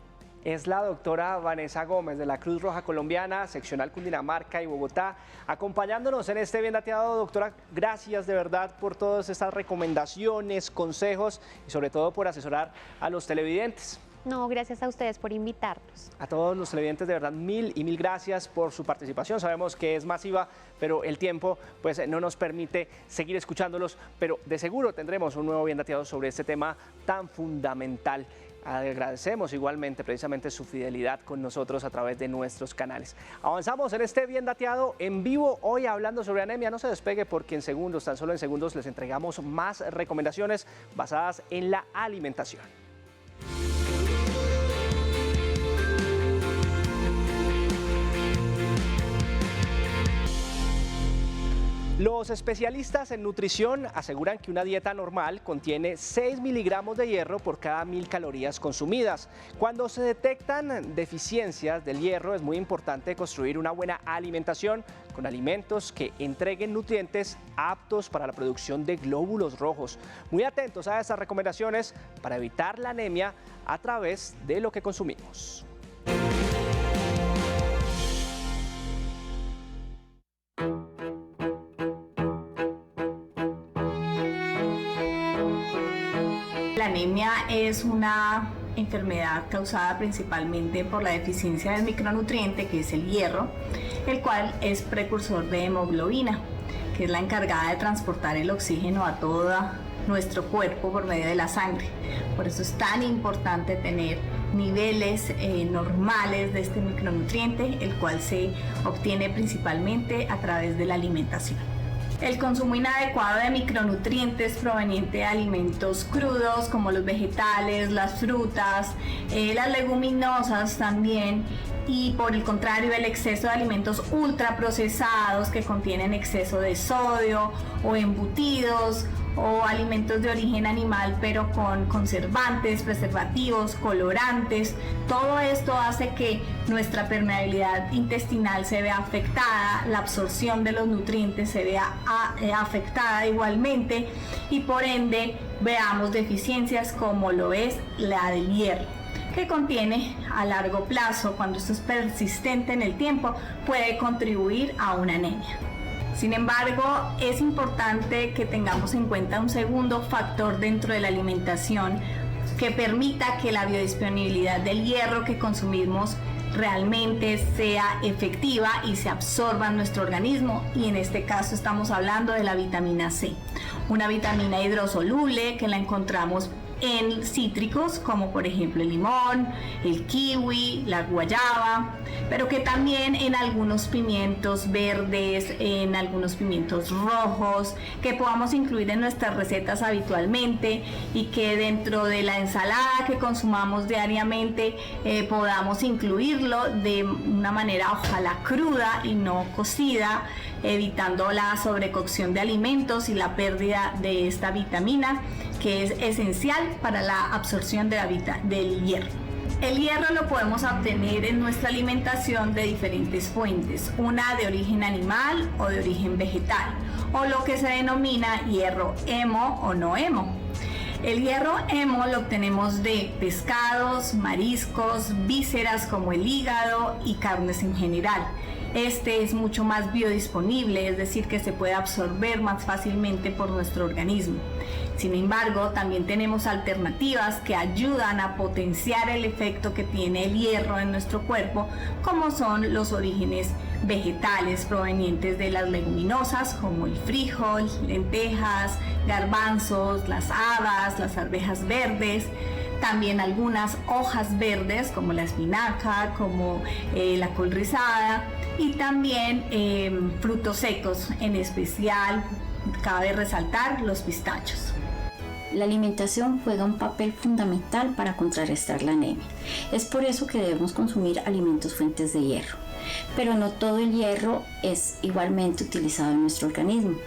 Es la doctora Vanessa Gómez de la Cruz Roja Colombiana, seccional Cundinamarca y Bogotá, acompañándonos en este Bien Dateado. Doctora, gracias de verdad por todas estas recomendaciones, consejos y sobre todo por asesorar a los televidentes. No, gracias a ustedes por invitarnos. A todos los televidentes, de verdad, mil y mil gracias por su participación. Sabemos que es masiva, pero el tiempo pues no nos permite seguir escuchándolos, pero de seguro tendremos un nuevo Bien Dateado sobre este tema tan fundamental. Agradecemos igualmente precisamente su fidelidad con nosotros a través de nuestros canales. Avanzamos en este Bien Dateado en vivo, hoy hablando sobre anemia. No se despegue porque en segundos, tan solo en segundos, les entregamos más recomendaciones basadas en la alimentación. Los especialistas en nutrición aseguran que una dieta normal contiene 6 miligramos de hierro por cada 1000 calorías consumidas. Cuando se detectan deficiencias del hierro, es muy importante construir una buena alimentación con alimentos que entreguen nutrientes aptos para la producción de glóbulos rojos. Muy atentos a estas recomendaciones para evitar la anemia a través de lo que consumimos. La anemia es una enfermedad causada principalmente por la deficiencia del micronutriente que es el hierro. el cual es precursor de hemoglobina, que es la encargada de transportar el oxígeno a todo nuestro cuerpo por medio de la sangre. Por eso es tan importante tener niveles normales de este micronutriente, el cual se obtiene principalmente a través de la alimentación. El consumo inadecuado de micronutrientes proveniente de alimentos crudos como los vegetales, las frutas, las leguminosas también, y por el contrario el exceso de alimentos ultraprocesados que contienen exceso de sodio o embutidos o alimentos de origen animal pero con conservantes, preservativos, colorantes. Todo esto hace que nuestra permeabilidad intestinal se vea afectada, la absorción de los nutrientes se vea afectada igualmente y por ende veamos deficiencias como lo es la del hierro, que contiene a largo plazo, cuando esto es persistente en el tiempo, puede contribuir a una anemia. Sin embargo, es importante que tengamos en cuenta un segundo factor dentro de la alimentación que permita que la biodisponibilidad del hierro que consumimos realmente sea efectiva y se absorba en nuestro organismo, y en este caso estamos hablando de la vitamina C, una vitamina hidrosoluble que la encontramos en cítricos como por ejemplo el limón, el kiwi, la guayaba, pero que también en algunos pimientos verdes, en algunos pimientos rojos, que podamos incluir en nuestras recetas habitualmente y que dentro de la ensalada que consumamos diariamente podamos incluirlo de una manera ojalá cruda y no cocida, evitando la sobrecocción de alimentos y la pérdida de esta vitamina que es esencial para la absorción del hierro. El hierro lo podemos obtener en nuestra alimentación de diferentes fuentes, una de origen animal o de origen vegetal, o lo que se denomina hierro hemo o no hemo. El hierro hemo lo obtenemos de pescados, mariscos, vísceras como el hígado y carnes en general. Este es mucho más biodisponible, es decir, que se puede absorber más fácilmente por nuestro organismo. Sin embargo, también tenemos alternativas que ayudan a potenciar el efecto que tiene el hierro en nuestro cuerpo, como son los orígenes vegetales provenientes de las leguminosas, como el frijol, lentejas, garbanzos, las habas, las arvejas verdes. También algunas hojas verdes como la espinaca, como la col rizada, y también frutos secos, en especial cabe resaltar los pistachos. La alimentación juega un papel fundamental para contrarrestar la anemia. Es por eso que debemos consumir alimentos fuentes de hierro. Pero no todo el hierro es igualmente utilizado en nuestro organismo.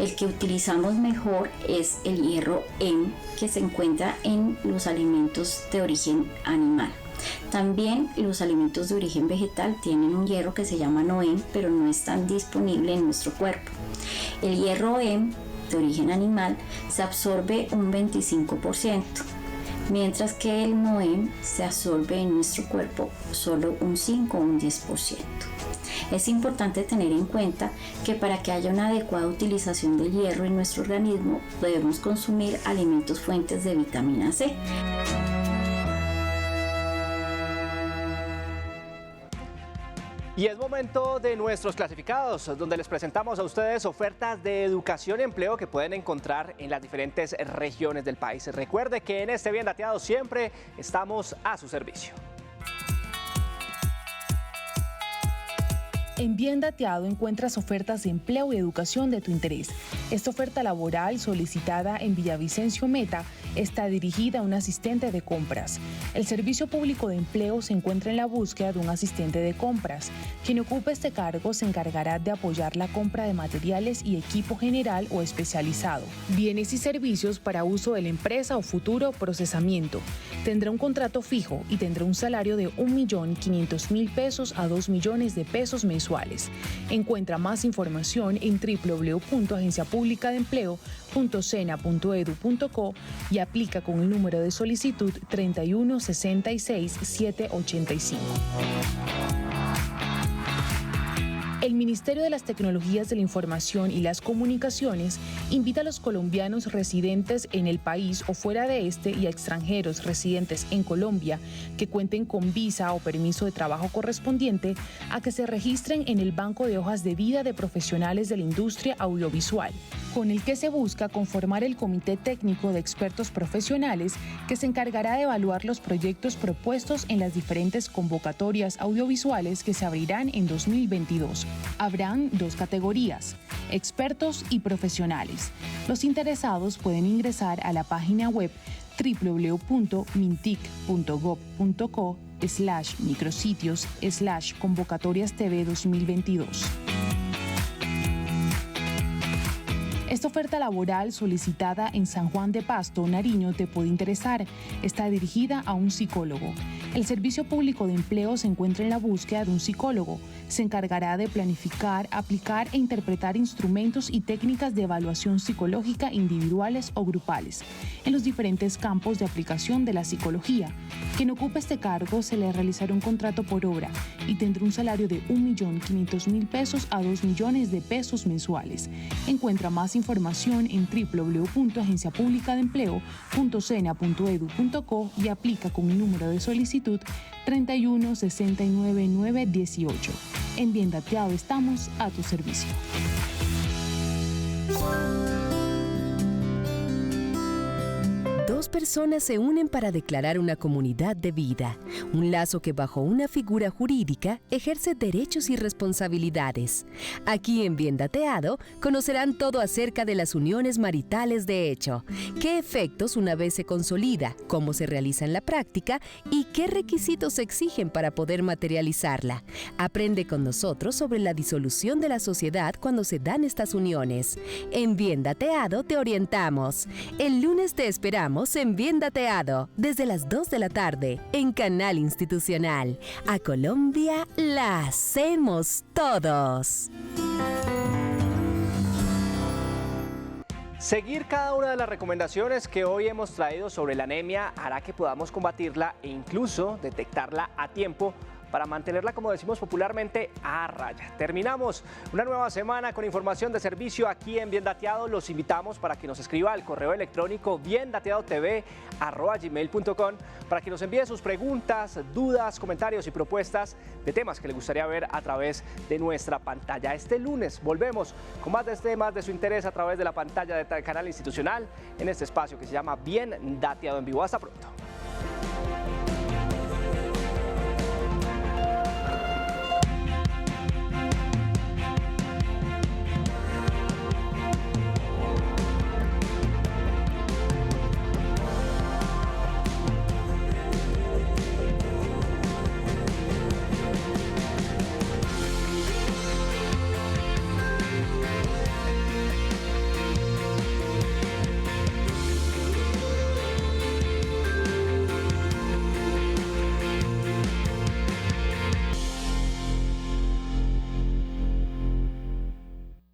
El que utilizamos mejor es el hierro Hemo, que se encuentra en los alimentos de origen animal. También los alimentos de origen vegetal tienen un hierro que se llama NOEM, pero no es tan disponible en nuestro cuerpo. El hierro Hemo de origen animal se absorbe un 25%, mientras que el NOEM se absorbe en nuestro cuerpo solo un 5 o un 10%. Es importante tener en cuenta que para que haya una adecuada utilización del hierro en nuestro organismo debemos consumir alimentos fuentes de vitamina C. Y es momento de nuestros clasificados, donde les presentamos a ustedes ofertas de educación y empleo que pueden encontrar en las diferentes regiones del país. Recuerde que en este Bien Dateado siempre estamos a su servicio. En Bien Dateado encuentras ofertas de empleo y educación de tu interés. Esta oferta laboral solicitada en Villavicencio Meta está dirigida a un asistente de compras. El Servicio Público de Empleo se encuentra en la búsqueda de un asistente de compras. Quien ocupe este cargo se encargará de apoyar la compra de materiales y equipo general o especializado, bienes y servicios para uso de la empresa o futuro procesamiento. Tendrá un contrato fijo y tendrá un salario de 1.500.000 pesos a 2 millones de pesos mensuales. Encuentra más información en www.agenciapublicadeempleo.sena.edu.co y aplica con el número de solicitud 3166-785. El Ministerio de las Tecnologías de la Información y las Comunicaciones invita a los colombianos residentes en el país o fuera de este y a extranjeros residentes en Colombia que cuenten con visa o permiso de trabajo correspondiente a que se registren en el Banco de Hojas de Vida de Profesionales de la Industria Audiovisual, con el que se busca conformar el Comité Técnico de Expertos Profesionales que se encargará de evaluar los proyectos propuestos en las diferentes convocatorias audiovisuales que se abrirán en 2022. Habrán 2 categorías, expertos y profesionales. Los interesados pueden ingresar a la página web www.mintic.gov.co/micrositios/convocatorias TV 2022. Esta oferta laboral solicitada en San Juan de Pasto, Nariño, te puede interesar. Está dirigida a un psicólogo. El Servicio Público de Empleo se encuentra en la búsqueda de un psicólogo. Se encargará de planificar, aplicar e interpretar instrumentos y técnicas de evaluación psicológica individuales o grupales en los diferentes campos de aplicación de la psicología. Quien ocupe este cargo se le realizará un contrato por obra y tendrá un salario de 1.500.000 pesos a 2 millones de pesos mensuales. Encuentra más información en www.agenciapublicadeempleo.sena.edu.co y aplica con mi número de solicitud 3169918. En Bien Dateado estamos a tu servicio. Dos personas se unen para declarar una comunidad de vida, un lazo que bajo una figura jurídica ejerce derechos y responsabilidades. Aquí en Bien Dateado conocerán todo acerca de las uniones maritales de hecho, qué efectos una vez se consolida, cómo se realiza en la práctica y qué requisitos se exigen para poder materializarla. Aprende con nosotros sobre la disolución de la sociedad cuando se dan estas uniones. En Bien Dateado te orientamos. El lunes te esperamos en Bien Dateado, desde las 2 de la tarde, en Canal Institucional. A Colombia la hacemos todos. Seguir cada una de las recomendaciones que hoy hemos traído sobre la anemia hará que podamos combatirla e incluso detectarla a tiempo para mantenerla, como decimos popularmente, a raya. Terminamos una nueva semana con información de servicio aquí en Bien Dateado. Los invitamos para que nos escriba al correo electrónico biendateadotv@gmail.com para que nos envíe sus preguntas, dudas, comentarios y propuestas de temas que le gustaría ver a través de nuestra pantalla. Este lunes volvemos con más de temas de su interés a través de la pantalla del canal institucional en este espacio que se llama Bien Dateado en vivo. Hasta pronto.